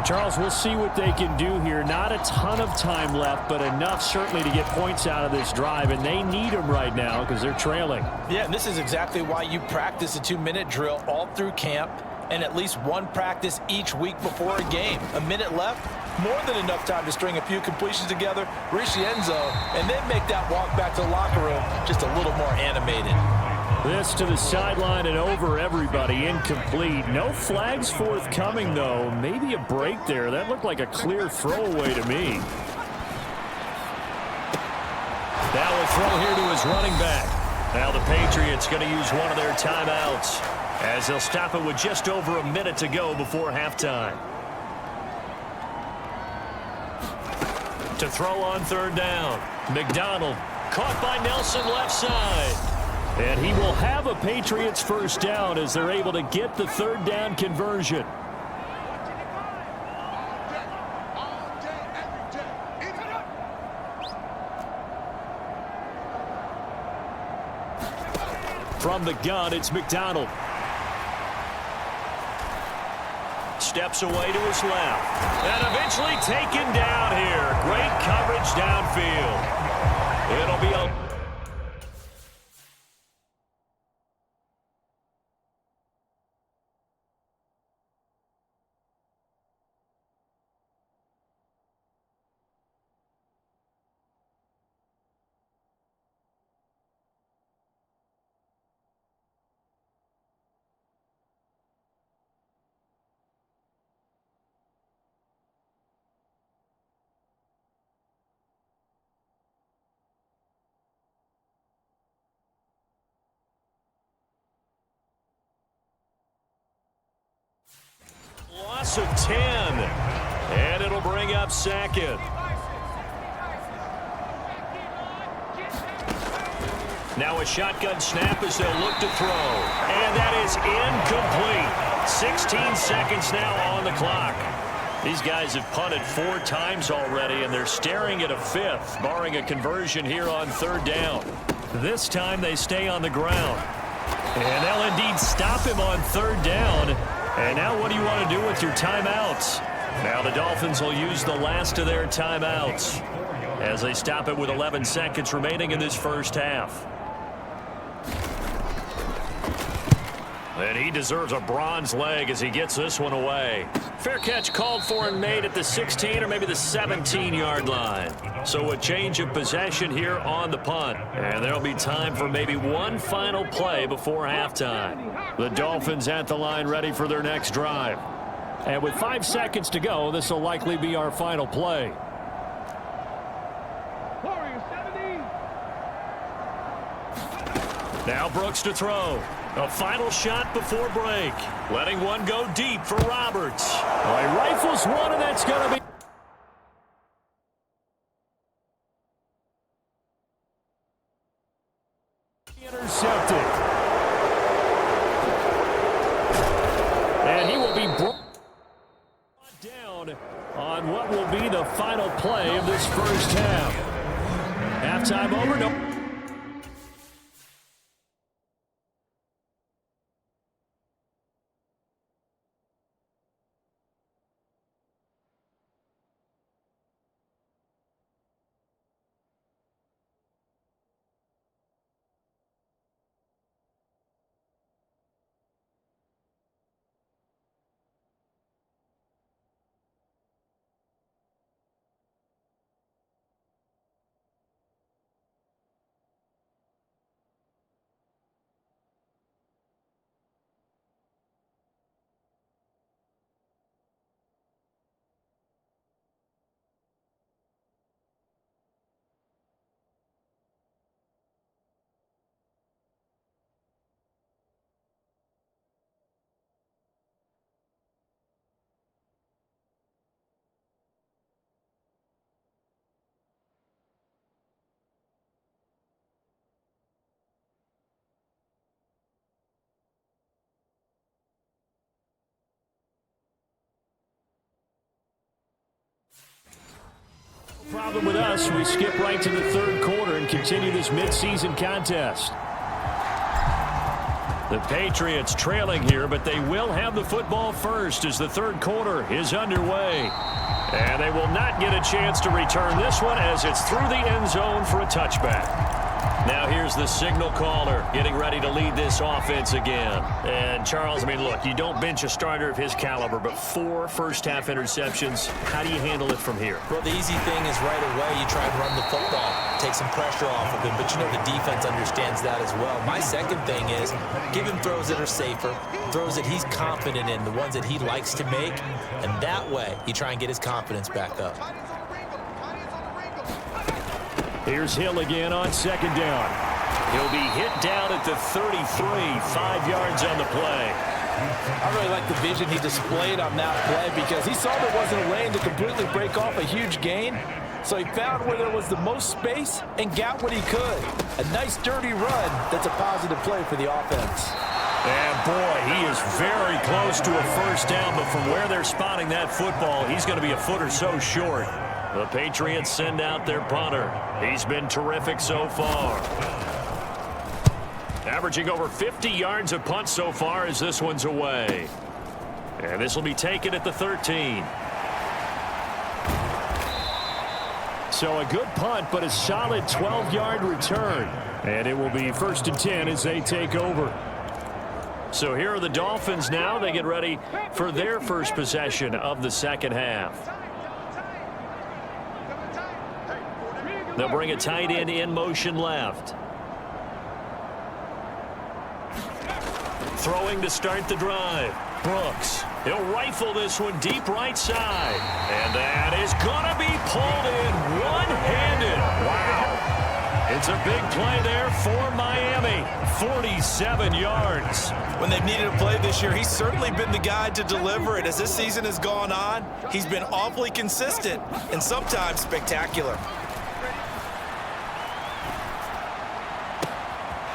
Charles, we'll see what they can do here. Not a ton of time left, but enough certainly to get points out of this drive, and they need them right now because they're trailing. Yeah, and this is exactly why you practice a 2-minute drill all through camp and at least one practice each week before a game. A minute left, more than enough time to string a few completions together, reach the end zone, and then make that walk back to the locker room just a little more animated. This to the sideline and over everybody, incomplete. No flags forthcoming, though. Maybe a break there. That looked like a clear throwaway to me. Now a throw here to his running back. Now the Patriots going to use one of their timeouts as they'll stop it with just over a minute to go before halftime. To throw on third down. McDonald caught by Nelson left side. And he will have a Patriots first down as they're able to get the third down conversion. From the gun, it's McDonald. Steps away to his left. And eventually taken down here. Great coverage downfield. It'll be a... Loss of 10. And it'll bring up second. Now a shotgun snap as they'll look to throw. And that is incomplete. 16 seconds now on the clock. These guys have punted 4 times already, and they're staring at a 5th, barring a conversion here on third down. This time they stay on the ground. And they'll indeed stop him on third down. And now what do you want to do with your timeouts? Now the Dolphins will use the last of their timeouts as they stop it with 11 seconds remaining in this first half. And he deserves a bronze leg as he gets this one away. Fair catch called for and made at the 16 or maybe the 17-yard line. So a change of possession here on the punt. And there'll be time for maybe one final play before halftime. The Dolphins at the line ready for their next drive. And with 5 seconds to go, this will likely be our final play. Now Brooks to throw. A final shot before break. Letting one go deep for Roberts. Well, he rifles one, and that's going to be intercepted. And he will be brought down on what will be the final play of this first half. Halftime over. No. problem with us. We skip right to the third quarter and continue this midseason contest. The Patriots trailing here, but they will have the football first as the third quarter is underway. And they will not get a chance to return this one as it's through the end zone for a touchback. Now here's the signal caller getting ready to lead this offense again. And Charles, I mean, look, you don't bench a starter of his caliber, but 4 first-half interceptions. How do you handle it from here? Well, the easy thing is right away you try and run the football, take some pressure off of him, but you know the defense understands that as well. My second thing is give him throws that are safer, throws that he's confident in, the ones that he likes to make, and that way you try and get his confidence back up. Here's Hill again on second down. He'll be hit down at the 33, 5 yards on the play. I really like the vision he displayed on that play because he saw there wasn't a lane to completely break off a huge gain. So he found where there was the most space and got what he could. A nice dirty run that's a positive play for the offense. And boy, he is very close to a first down, but from where they're spotting that football, he's going to be a foot or so short. The Patriots send out their punter. He's been terrific so far. Averaging over 50 yards a punt so far as this one's away. And this will be taken at the 13. So a good punt, but a solid 12-yard return. And it will be 1st and 10 as they take over. So here are the Dolphins now. They get ready for their first possession of the second half. They'll bring a tight end in motion left. Throwing to start the drive. Brooks. He'll rifle this one deep right side. And that is going to be pulled in one-handed. Wow. It's a big play there for Miami. 47 yards. When they've needed a play this year, he's certainly been the guy to deliver it. As this season has gone on, he's been awfully consistent and sometimes spectacular.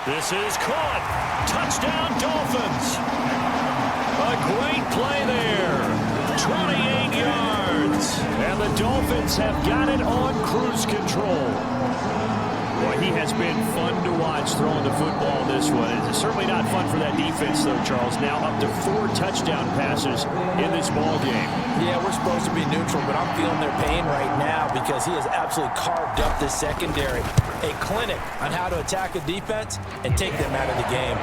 This is caught. Touchdown, Dolphins. A great play there. 28 yards. And the Dolphins have got it on cruise control. Boy, he has been fun to watch throwing the football this one. It's certainly not fun for that defense, though, Charles. Now up to 4 touchdown passes in this ball game. Yeah, we're supposed to be neutral, but I'm feeling their pain right now because he has absolutely carved up this secondary. A clinic on how to attack a defense and take them out of the game.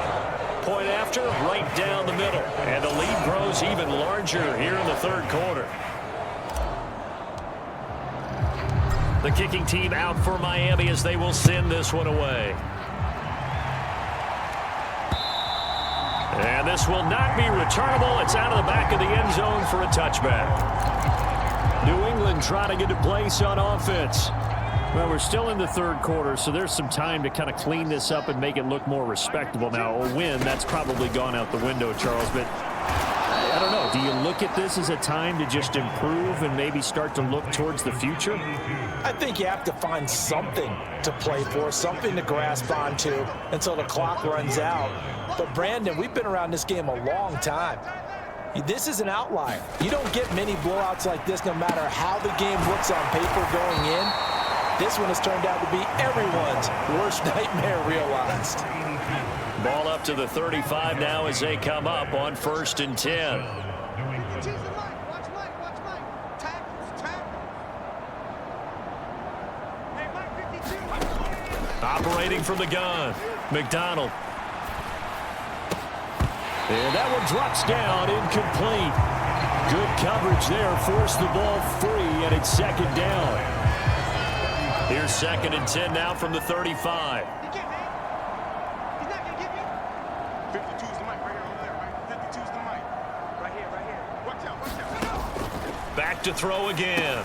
Point after, right down the middle. And the lead grows even larger here in the third quarter. The kicking team out for Miami as they will send this one away. And this will not be returnable. It's out of the back of the end zone for a touchback. New England trying to get a place on offense. Well, we're still in the third quarter, so there's some time to kind of clean this up and make it look more respectable. Now, a win, that's probably gone out the window, Charles, but I don't know. Do you look at this as a time to just improve and maybe start to look towards the future? I think you have to find something to play for, something to grasp onto until the clock runs out. But, Brandon, we've been around this game a long time. This is an outlier. You don't get many blowouts like this no matter how the game looks on paper going in. This one has turned out to be everyone's worst nightmare realized. Ball up to the 35 now as they come up on 1st and 10. Operating from the gun, McDonald. And that one drops down, incomplete. Good coverage there, forced the ball free, and it's second down. Here's 2nd and 10 now from the 35. He's not going to get me. 52's the mic right here over there, right? 52's the mic. Right here, right here. Watch out, watch out. Back to throw again.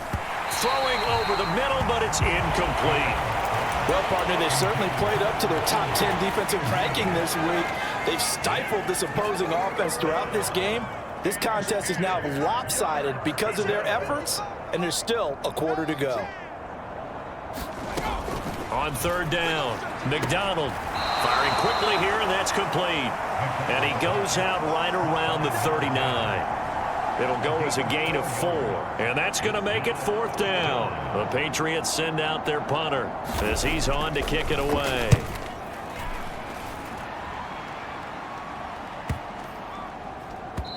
Throwing over the middle, but it's incomplete. Well, partner, they've certainly played up to their top 10 defensive ranking this week. They've stifled this opposing offense throughout this game. This contest is now lopsided because of their efforts, and there's still a quarter to go. On 3rd down, McDonald firing quickly here, and that's complete. And he goes out right around the 39. It'll go as a gain of 4. And that's going to make it 4th down. The Patriots send out their punter as he's on to kick it away.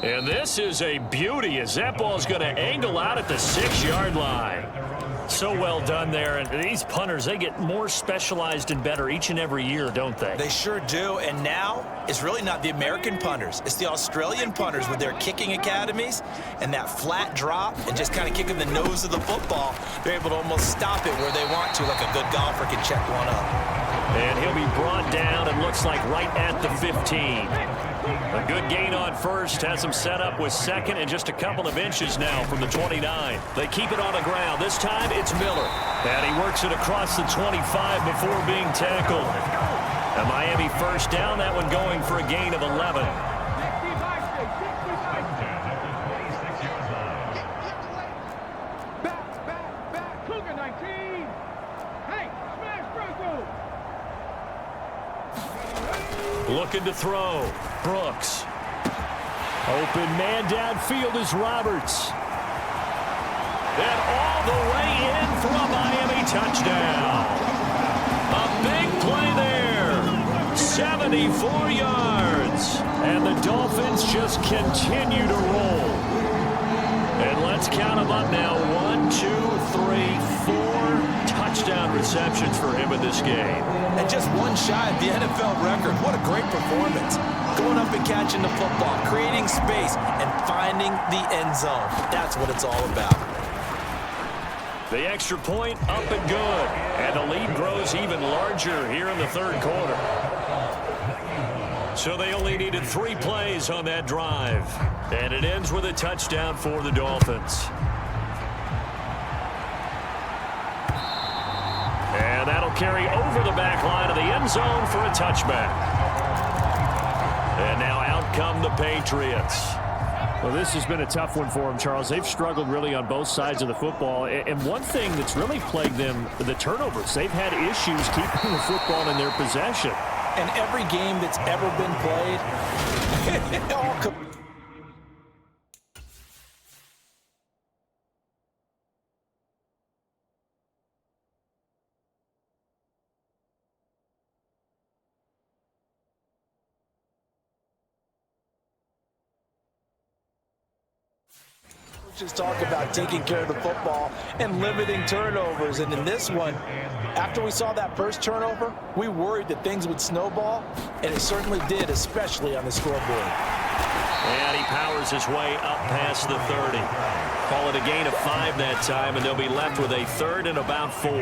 And this is a beauty as that ball's going to angle out at the 6-yard line. So well done there. And these punters, they get more specialized and better each and every year, don't they? They sure do. And now it's really not the American punters. It's the Australian punters with their kicking academies and that flat drop and just kind of kicking the nose of the football. They're able to almost stop it where they want to, like a good golfer can check one up. And he'll be brought down, it looks like right at the 15. A good gain on first, has him set up with second and just a couple of inches now from the 29. They keep it on the ground. This time it's Miller. And he works it across the 25 before being tackled. A Miami first down, that one going for a gain of 11. Looking to throw. Brooks. Open man downfield is Roberts. And all the way in for a Miami touchdown. A big play there. 74 yards. And the Dolphins just continue to roll. And let's count them up now. 1, 2, 3, 4 touchdown receptions for him in this game. And just one shy of the NFL record. What a great performance. Going up and catching the football, creating space, and finding the end zone. That's what it's all about. The extra point up and good. And the lead grows even larger here in the third quarter. So they only needed 3 plays on that drive. And it ends with a touchdown for the Dolphins. And that'll carry over the back line of the end zone for a touchback. And now out come the Patriots. Well, this has been a tough one for them, Charles. They've struggled really on both sides of the football. And one thing that's really plagued them, the turnovers. They've had issues keeping the football in their possession. And every game that's ever been played, it all comes. Just talk about taking care of the football and limiting turnovers. And in this one, after we saw that first turnover, we worried that things would snowball, and it certainly did, especially on the scoreboard. And he powers his way up past the 30. Call it a gain of 5 that time, and they'll be left with a 3rd and about 4.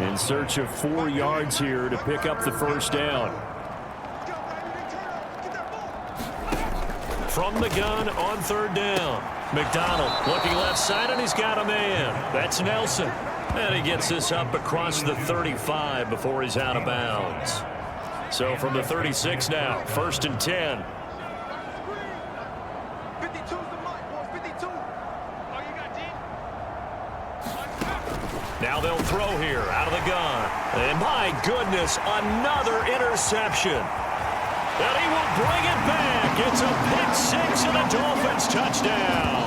In search of 4 yards here to pick up the first down. From the gun on 3rd down. McDonald looking left side, and he's got a man. That's Nelson. And he gets this up across the 35 before he's out of bounds. So from the 36 now, 1st and 10. 52's the mark, boys. 52. Oh, you got G? Now they'll throw here out of the gun. And my goodness, another interception. And he will bring it back. It's a pick 6 and a Dolphins touchdown.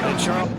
And Charles.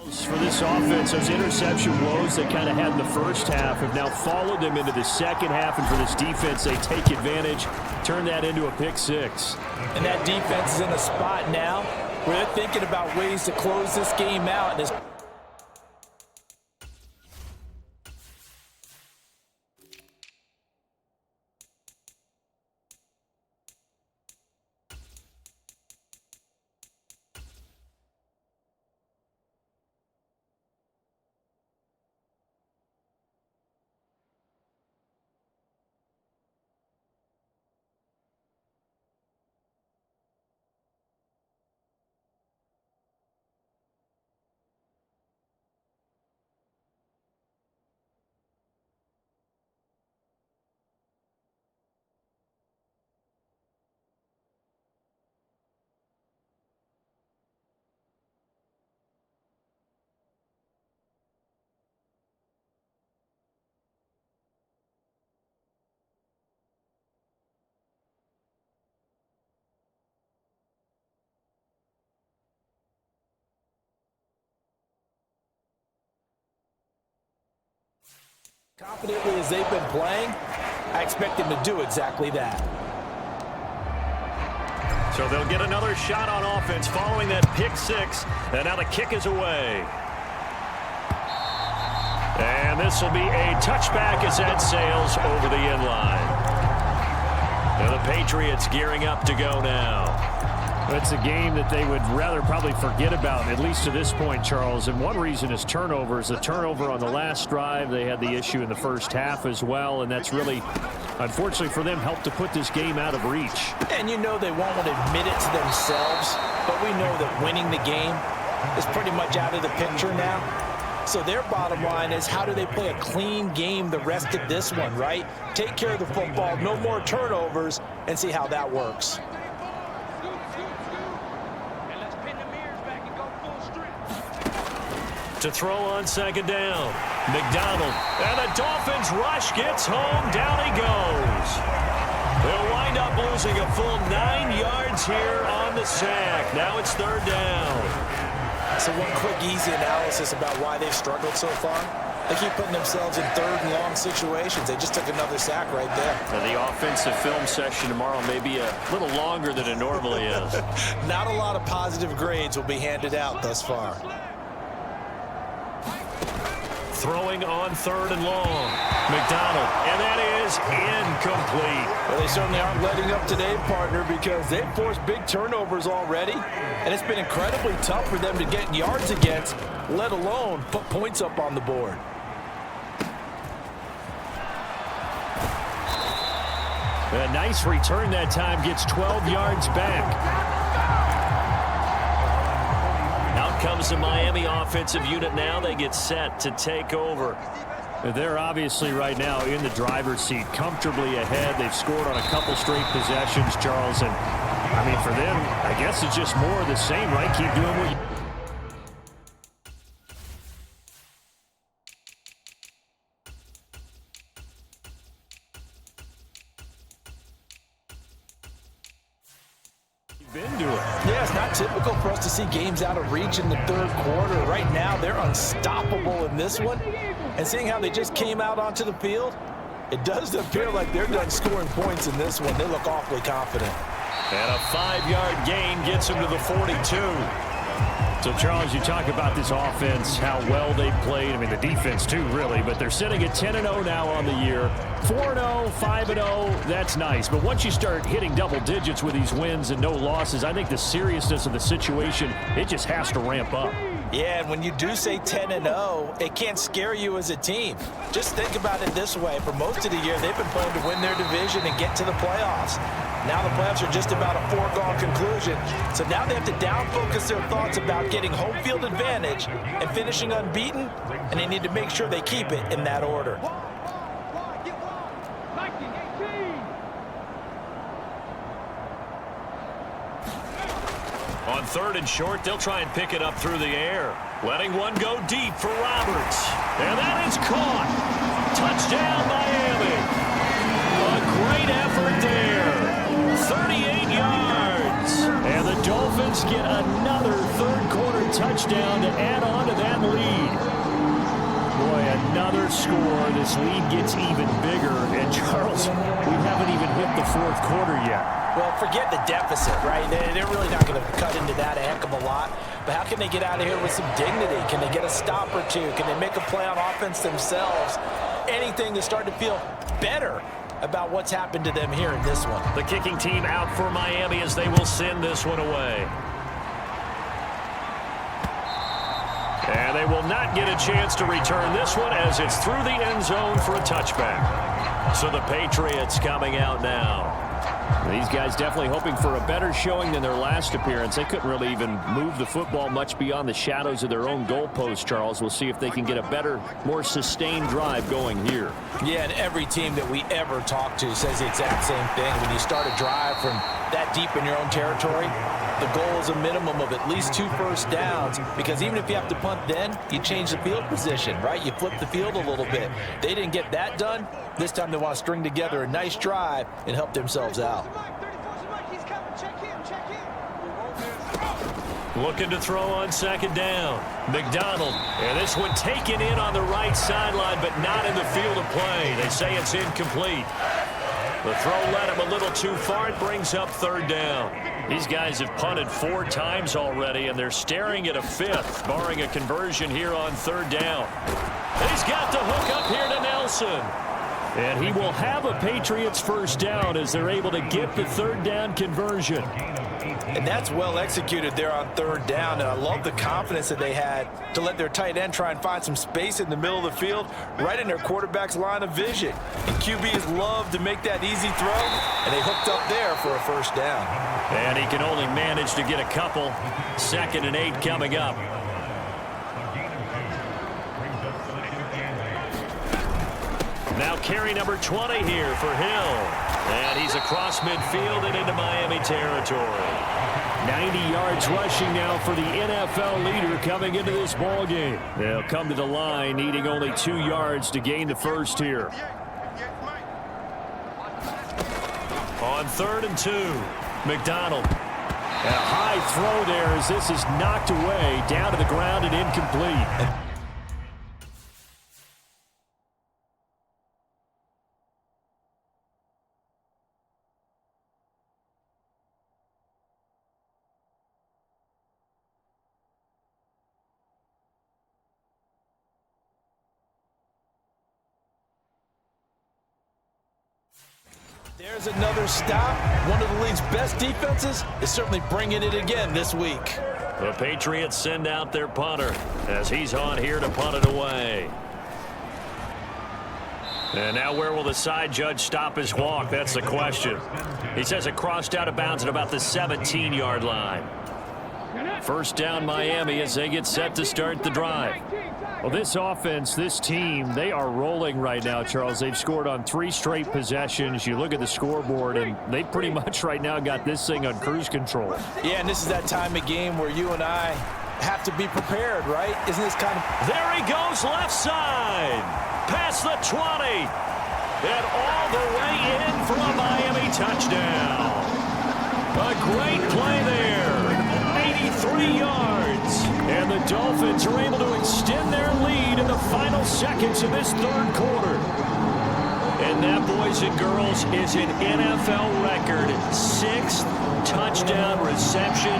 For this offense, those interception woes they kind of had in the first half have now followed them into the second half, and for this defense, they take advantage, turn that into a pick 6. And that defense is in a spot now where they're thinking about ways to close this game out. And Confidently as they've been playing, I expect them to do exactly that. So they'll get another shot on offense following that pick six. And now the kick is away. And this will be a touchback as that sails over the end line. And the Patriots gearing up to go now. It's a game that they would rather probably forget about, at least to this point, Charles. And one reason is turnovers. The turnover on the last drive, they had the issue in the first half as well. And that's really, unfortunately for them, helped to put this game out of reach. And you know they won't want to admit it to themselves, but we know that winning the game is pretty much out of the picture now. So their bottom line is, how do they play a clean game the rest of this one, right? Take care of the football, no more turnovers, and see how that works. To throw on second down. McDonald. And the Dolphins rush gets home. Down he goes. They'll wind up losing a full 9 yards here on the sack. Now it's third down. So one quick, easy analysis about why they've struggled so far. They keep putting themselves in third and long situations. They just took another sack right there. And the offensive film session tomorrow may be a little longer than it normally is. Not a lot of positive grades will be handed out thus far. Throwing on third and long. McDonald. And that is incomplete. Well, they certainly aren't letting up today, partner, because they've forced big turnovers already. And it's been incredibly tough for them to get yards against, let alone put points up on the board. A nice return that time, gets 12 yards back. Out comes the Miami offensive unit now. They get set to take over. They're obviously right now in the driver's seat, comfortably ahead. They've scored on a couple straight possessions, Charles. And, I mean, for them, I guess it's just more of the same, right? Keep doing what you... been doing. Yeah, it's not typical for us to see games out of reach in the third quarter. Right now, they're unstoppable in this one. And seeing how they just came out onto the field, it does appear like they're done scoring points in this one. They look awfully confident. And a 5-yard gain gets them to the 42. So, Charles, you talk about this offense, how well they played. I mean, the defense, too, really. But they're sitting at 10-0 now on the year. 4-0, 5-0, that's nice. But once you start hitting double digits with these wins and no losses, I think the seriousness of the situation, it just has to ramp up. Yeah, and when you do say 10-0, it can't scare you as a team. Just think about it this way. For most of the year, they've been playing to win their division and get to the playoffs. Now the playoffs are just about a foregone conclusion. So now they have to down-focus their thoughts about getting home field advantage and finishing unbeaten, and they need to make sure they keep it in that order. On third and short, they'll try and pick it up through the air. Letting one go deep for Roberts. And that is caught. Touchdown, Miami. A great effort there. 38 yards. And the Dolphins get another third-quarter touchdown to add on to that lead. Boy, another score. This lead gets even bigger. And, Charles, we haven't even hit the fourth quarter yet. Well, forget the deficit, right? They're really not going to cut into that a heck of a lot. But how can they get out of here with some dignity? Can they get a stop or two? Can they make a play on offense themselves? Anything to start to feel better about what's happened to them here in this one. The kicking team out for Miami as they will send this one away. And they will not get a chance to return this one as it's through the end zone for a touchback. So the Patriots coming out now. These guys definitely hoping for a better showing than their last appearance. They couldn't really even move the football much beyond the shadows of their own goalpost, Charles. We'll see if they can get a better, more sustained drive going here. Yeah, and every team that we ever talk to says the exact same thing. When you start a drive from that deep in your own territory, the goal is a minimum of at least 2 first downs, because even if you have to punt then, you change the field position, right? You flip the field a little bit. They didn't get that done. This time they want to string together a nice drive and help themselves out. Looking to throw on second down. McDonald. And this one taken in on the right sideline, but not in the field of play. They say it's incomplete. The throw led him a little too far. It brings up third down. These guys have punted 4 times already, and they're staring at a 5th, barring a conversion here on third down. He's got the hook up here to Nelson. And he will have a Patriots first down as they're able to get the third down conversion. And that's well executed there on third down. And I love the confidence that they had to let their tight end try and find some space in the middle of the field, right in their quarterback's line of vision. And QBs love to make that easy throw, and they hooked up there for a first down. And he can only manage to get a couple. 2nd and 8 coming up. Now carry number 20 here for Hill. And he's across midfield and into Miami territory. 90 yards rushing now for the NFL leader coming into this ball game. They'll come to the line needing only 2 yards to gain the first here. On 3rd and 2, McDonald. And a high throw there as this is knocked away, down to the ground and incomplete. There's another stop. One of the league's best defenses is certainly bringing it again this week. The Patriots send out their punter as he's on here to punt it away. And now where will the side judge stop his walk? That's the question. He says it crossed out of bounds at about the 17-yard line. First down Miami as they get set to start the drive. Well, this offense, this team, they are rolling right now, Charles. They've scored on 3 straight possessions. You look at the scoreboard, and they pretty much right now got this thing on cruise control. Yeah, and this is that time of game where you and I have to be prepared, right? Isn't this kind of... There he goes, left side. Past the 20. And all the way in for a Miami touchdown. A great play there. 83 yards. And the Dolphins are able to extend their lead in the final seconds of this third quarter. And that, boys and girls, is an NFL record. 6th touchdown reception.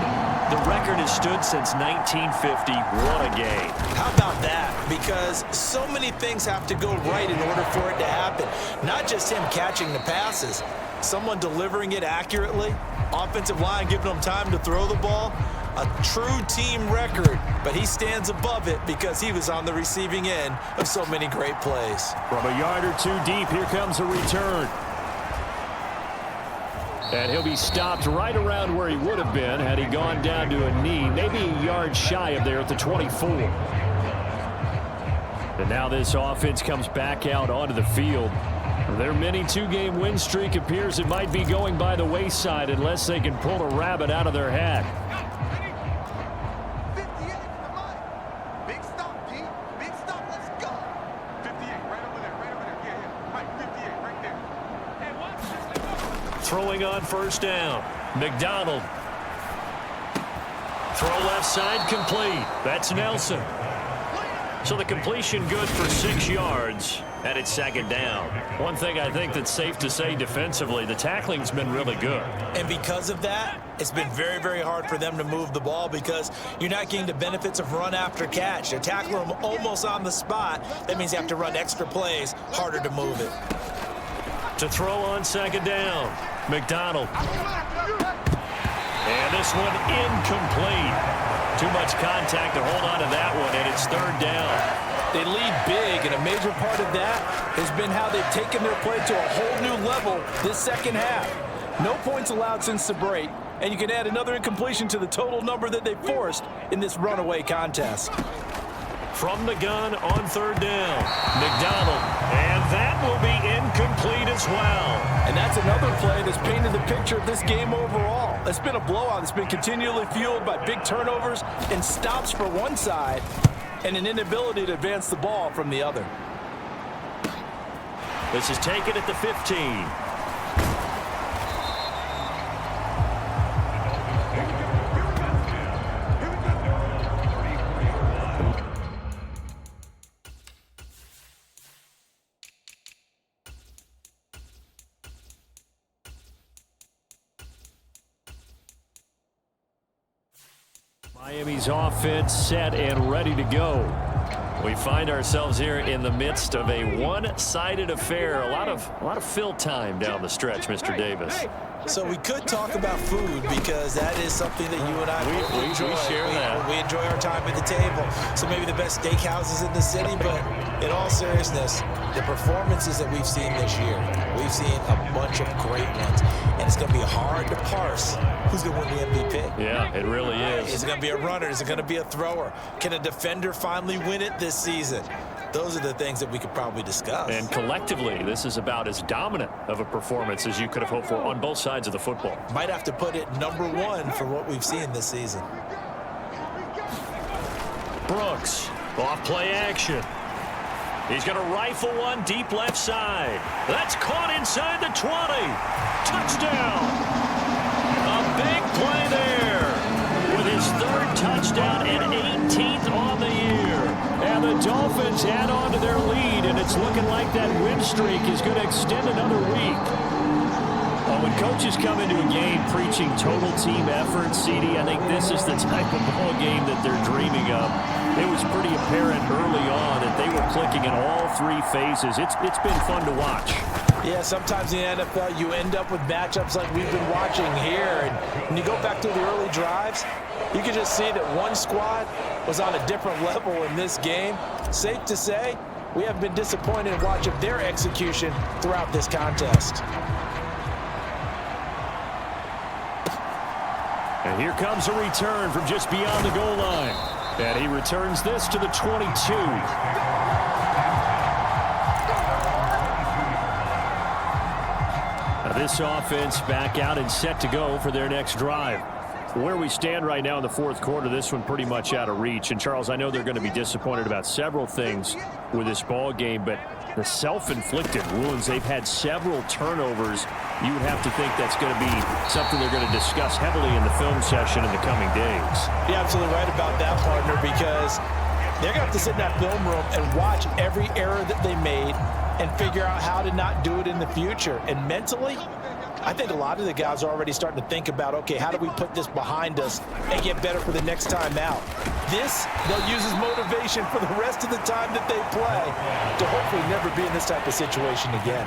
The record has stood since 1950. What a game. How about that? Because so many things have to go right in order for it to happen. Not just him catching the passes. Someone delivering it accurately. Offensive line giving them time to throw the ball. A true team record, but he stands above it because he was on the receiving end of so many great plays. From a yard or 2 deep, here comes a return. And he'll be stopped right around where he would have been had he gone down to a knee, maybe a yard shy of there at the 24. And now this offense comes back out onto the field. Their mini 2-game win streak appears it might be going by the wayside unless they can pull a rabbit out of their hat. Throwing on first down. McDonald. Throw left side complete. That's Nelson. So the completion good for 6 yards, and it's 2nd down. One thing I think that's safe to say defensively, the tackling's been really good. And because of that, it's been very, very hard for them to move the ball because you're not getting the benefits of run after catch. They tackle them almost on the spot. That means you have to run extra plays, harder to move it. To throw on 2nd down, McDonald. And this one incomplete. Too much contact to hold on to that one, and it's 3rd down. They lead big, and a major part of that has been how they've taken their play to a whole new level this second half. No points allowed since the break, and you can add another incompletion to the total number that they forced in this runaway contest. From the gun on 3rd down, McDonald, and that will be incomplete as well. And that's another play that's painted the picture of this game overall. It's been a blowout that's been continually fueled by big turnovers and stops for one side and an inability to advance the ball from the other. This is taken at the 15. Miami's offense set and ready to go. We find ourselves here in the midst of a one-sided affair. A lot of fill time down the stretch, Mr. Davis. So we could talk about food because that is something that you and I we enjoy. share that. We enjoy our time at the table. So maybe the best steakhouses in the city, but in all seriousness, the performances that we've seen this year, we've seen a bunch of great ones. And it's going to be hard to parse who's going to win the MVP. Yeah, it really is. Is it going to be a runner? Is it going to be a thrower? Can a defender finally win it this season? Those are the things that we could probably discuss. And collectively, this is about as dominant of a performance as you could have hoped for on both sides of the football. Might have to put it #1 for what we've seen this season. Brooks, off play action. He's going to rifle one deep left side. That's caught inside the 20. Touchdown. A big play there with his 3rd touchdown and 18th on the year. And the Dolphins add on to their lead, and it's looking like that win streak is going to extend another week. Well, when coaches come into a game preaching total team effort, CD, I think this is the type of ball game that they're dreaming of. It was pretty apparent early on that they were clicking in all 3 phases. It's been fun to watch. Yeah, sometimes in the NFL you end up with matchups like we've been watching here. And when you go back to the early drives, you can just see that one squad was on a different level in this game. Safe to say, we have been disappointed in watching their execution throughout this contest. And here comes a return from just beyond the goal line. And he returns this to the 22. Now this offense back out and set to go for their next drive. Where we stand right now in the 4th quarter, this one pretty much out of reach. And, Charles, I know they're going to be disappointed about several things with this ball game, but the self-inflicted wounds, they've had several turnovers. You would have to think that's going to be something they're going to discuss heavily in the film session in the coming days. You're absolutely right about that, partner, because they're going to have to sit in that film room and watch every error that they made and figure out how to not do it in the future. And mentally, I think a lot of the guys are already starting to think about, okay, how do we put this behind us and get better for the next time out? This, they'll use as motivation for the rest of the time that they play to hopefully never be in this type of situation again.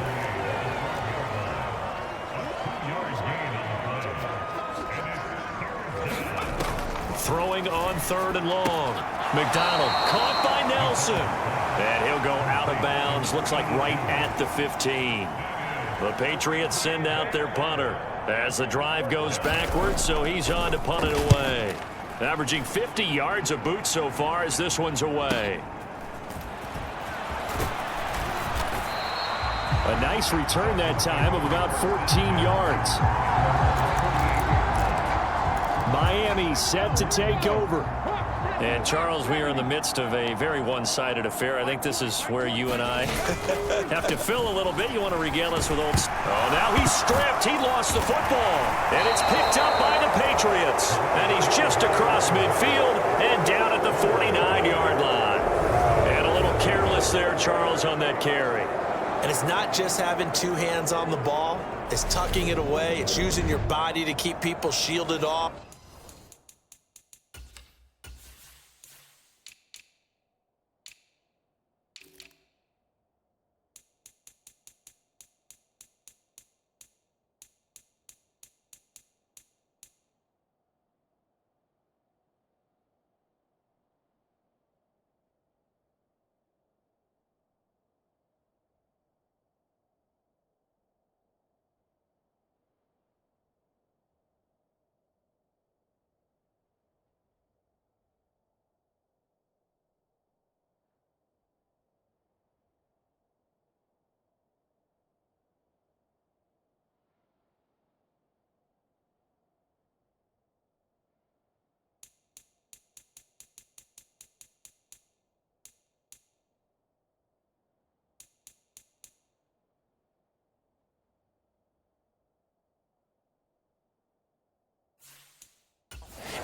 Throwing on 3rd and long. McDonald caught by Nelson. And he'll go out of bounds. Looks like right at the 15. The Patriots send out their punter as the drive goes backwards, so he's on to punt it away. Averaging 50 yards a boot so far as this one's away. A nice return that time of about 14 yards. Miami set to take over. And, Charles, we are in the midst of a very one-sided affair. I think this is where you and I have to fill a little bit. You want to regale us with old... Oh, now he's stripped. He lost the football. And it's picked up by the Patriots. And he's just across midfield and down at the 49-yard line. And a little careless there, Charles, on that carry. And it's not just having 2 hands on the ball. It's tucking it away. It's using your body to keep people shielded off.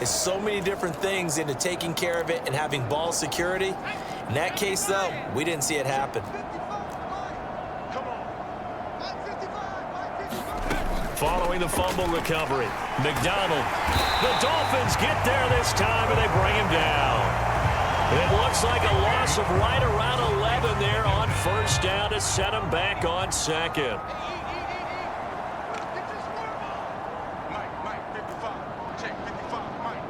It's so many different things into taking care of it and having ball security. In that case, though, we didn't see it happen. Following the fumble recovery, McDonald. The Dolphins get there this time, and they bring him down. It looks like a loss of right around 11 there on first down to set him back on second. Mike, 55. Check, 55, Mike.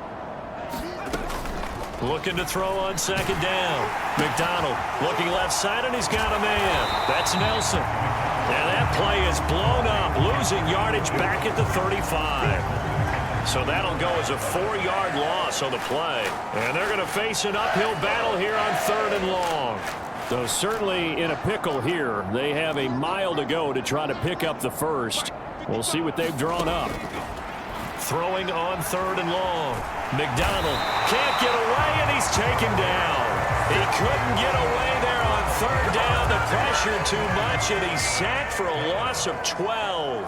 Looking to throw on second down. McDonald looking left side, and he's got a man. That's Nelson. And that play is blown up, losing yardage back at the 35. So that'll go as a 4-yard loss on the play. And they're going to face an uphill battle here on 3rd and long. So certainly in a pickle here. They have a mile to go to try to pick up the first. We'll see what they've drawn up. Throwing on 3rd and long. McDonald can't get away, and he's taken down. He couldn't get away there on 3rd down. The pressure too much, and he's sacked for a loss of 12.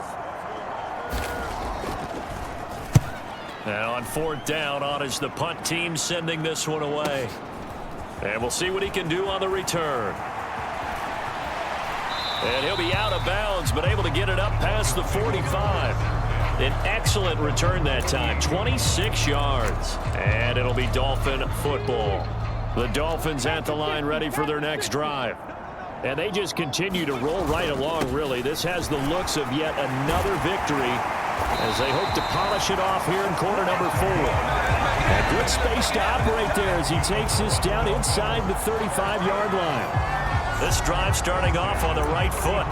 Now on 4th down, on is the punt team sending this one away. And we'll see what he can do on the return. And he'll be out of bounds, but able to get it up past the 45. An excellent return that time, 26 yards. And it'll be Dolphin football. The Dolphins at the line, ready for their next drive. And they just continue to roll right along, really. This has the looks of yet another victory as they hope to polish it off here in quarter number 4. A good space to operate there as he takes this down inside the 35-yard line. This drive starting off on the right foot,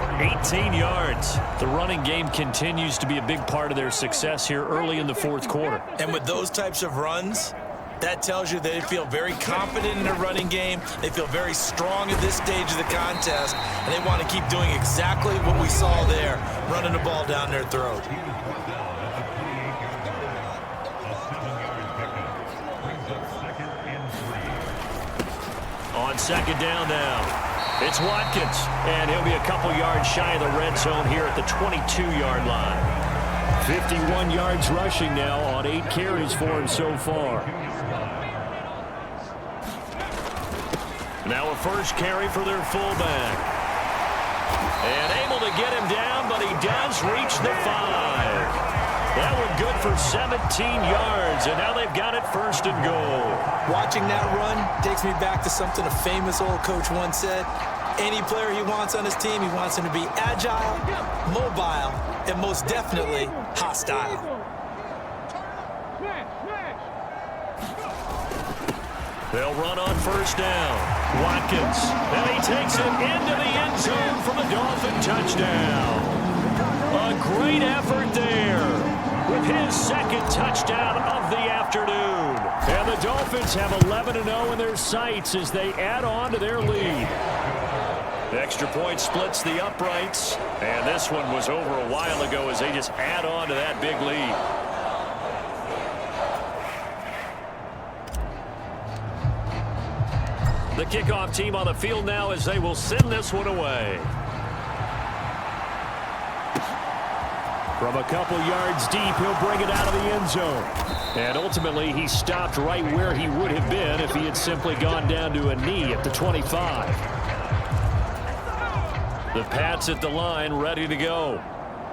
18 yards. The running game continues to be a big part of their success here early in the 4th quarter. And with those types of runs, that tells you they feel very confident in their running game. They feel very strong at this stage of the contest, and they want to keep doing exactly what we saw there, running the ball down their throat. On second down now, it's Watkins, and he'll be a couple yards shy of the red zone here at the 22-yard line. 51 yards rushing now on 8 carries for him so far. Now a first carry for their fullback. And able to get him down, but he does reach the 5. That one good for 17 yards, and now they've got it 1st and goal. Watching that run takes me back to something a famous old coach once said. Any player he wants on his team, he wants him to be agile, mobile, and most definitely hostile. They'll run on first down. Watkins, and he takes it into the end zone for the Dolphin touchdown. A great effort there with his 2nd touchdown of the afternoon. And the Dolphins have 11-0 in their sights as they add on to their lead. The extra point splits the uprights, and this one was over a while ago as they just add on to that big lead. The kickoff team on the field now as they will send this one away. From a couple yards deep, he'll bring it out of the end zone. And ultimately, he stopped right where he would have been if he had simply gone down to a knee at the 25. The Pats at the line, ready to go.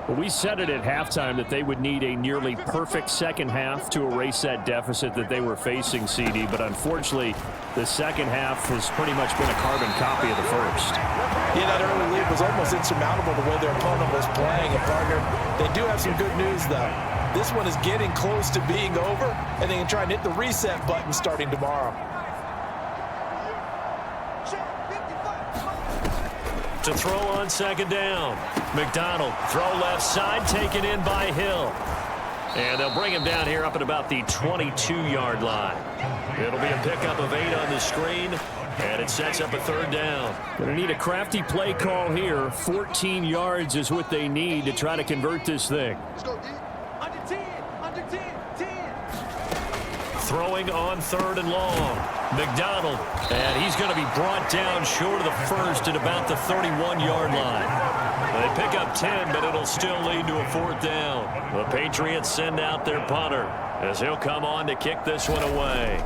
Well, we said it at halftime that they would need a nearly perfect second half to erase that deficit that they were facing, CD. But unfortunately, the second half has pretty much been a carbon copy of the first. Yeah, that early lead was almost insurmountable the way their opponent was playing. And, partner, they do have some good news, though. This one is getting close to being over, and they can try and hit the reset button starting tomorrow. To throw on second down. McDonald, throw left side, taken in by Hill. And they'll bring him down here up at about the 22-yard line. It'll be a pickup of 8 on the screen, and it sets up a 3rd down. Going to need a crafty play call here. 14 yards is what they need to try to convert this thing. Let's go, D. Under 10, under 10, 10. Throwing on 3rd and long. McDonald, and he's going to be brought down short of the first at about the 31-yard line. They pick up 10, but it'll still lead to a 4th down. The Patriots send out their punter as he'll come on to kick this one away.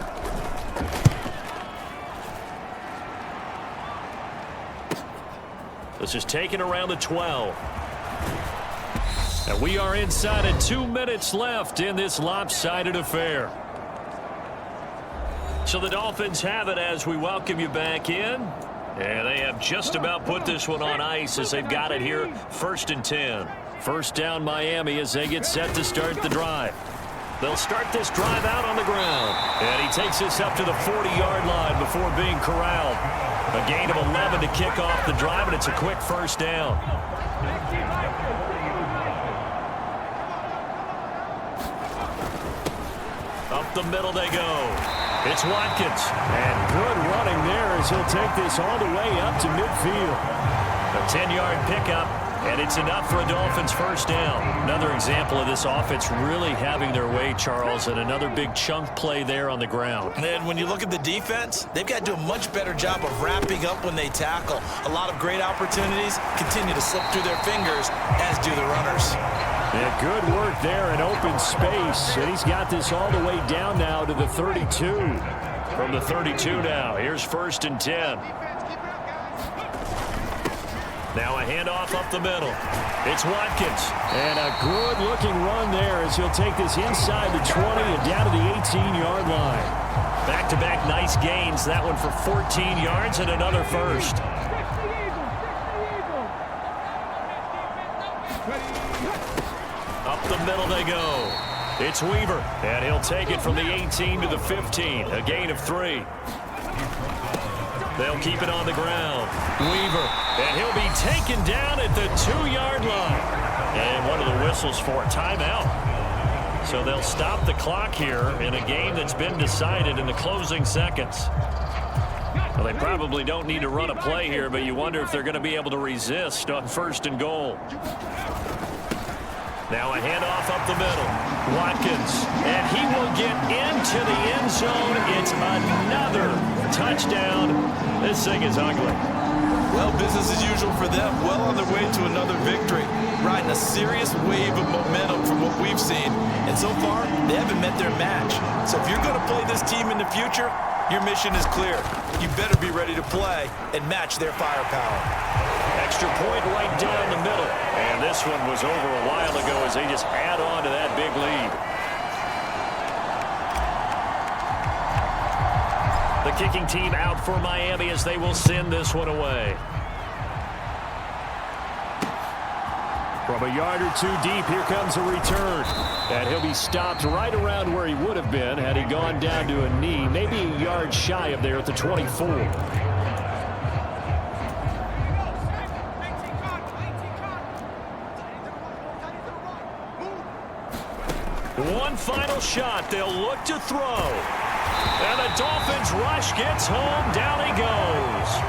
This is taken around the 12. And we are inside of 2 minutes left in this lopsided affair. So the Dolphins have it as we welcome you back in. And they have just about put this one on ice as they've got it here, 1st and 10. First down Miami as they get set to start the drive. They'll start this drive out on the ground. And he takes this up to the 40-yard line before being corralled. A gain of 11 to kick off the drive, and it's a quick first down. Up the middle they go. It's Watkins. And good running there as he'll take this all the way up to midfield. A 10-yard pickup, and it's enough for a Dolphins first down. Another example of this offense really having their way, Charles, and another big chunk play there on the ground. And when you look at the defense, they've got to do a much better job of wrapping up when they tackle. A lot of great opportunities continue to slip through their fingers, as do the runners. Yeah, good work there in open space. And he's got this all the way down now to the 32. From the 32 now, here's 1st and 10. Now a handoff up the middle. It's Watkins. And a good-looking run there as he'll take this inside the 20 and down to the 18-yard line. Back-to-back nice gains. That one for 14 yards and another first. Up the middle they go. It's Weaver. And he'll take it from the 18 to the 15. A gain of 3. They'll keep it on the ground. Weaver. And he'll be taken down at the 2-yard line. And one of the whistles for a timeout. So they'll stop the clock here in a game that's been decided in the closing seconds. Well, they probably don't need to run a play here, but you wonder if they're going to be able to resist on 1st and goal. Now a handoff up the middle. Watkins. And he will get into the end zone. It's another touchdown. This thing is ugly. Well, business as usual for them. Well on their way to another victory. Riding a serious wave of momentum from what we've seen. And so far, they haven't met their match. So if you're going to play this team in the future, your mission is clear. You better be ready to play and match their firepower. Extra point right down the middle. And this one was over a while ago as they just add on to that big lead. The kicking team out for Miami as they will send this one away. From a yard or two deep, here comes a return. And he'll be stopped right around where he would have been had he gone down to a knee. Maybe a yard shy of there at the 24. One final shot. They'll look to throw. And the Dolphins rush gets home. Down he goes.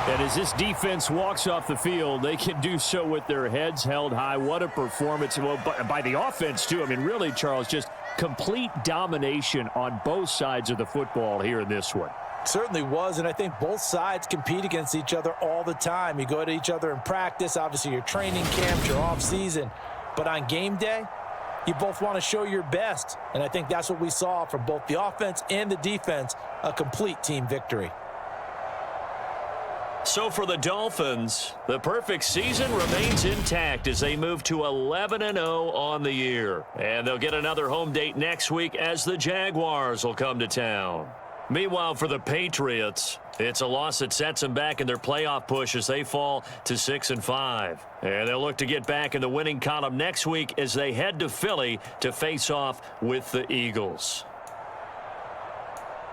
And as this defense walks off the field, they can do so with their heads held high. What a performance. Well, by the offense, too. I mean, really, Charles, just complete domination on both sides of the football here in this one. Certainly was, and I think both sides compete against each other all the time. You go to each other in practice, obviously your training camp, your off-season. But on game day, you both want to show your best. And I think that's what we saw from both the offense and the defense, a complete team victory. So for the Dolphins, the perfect season remains intact as they move to 11-0 on the year. And they'll get another home date next week as the Jaguars will come to town. Meanwhile, for the Patriots, it's a loss that sets them back in their playoff push as they fall to 6-5. And they'll look to get back in the winning column next week as they head to Philly to face off with the Eagles.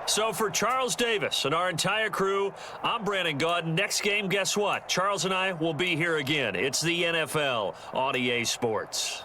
So for Charles Davis and our entire crew, I'm Brandon Gaudin. Next game, guess what? Charles and I will be here again. It's the NFL on EA Sports.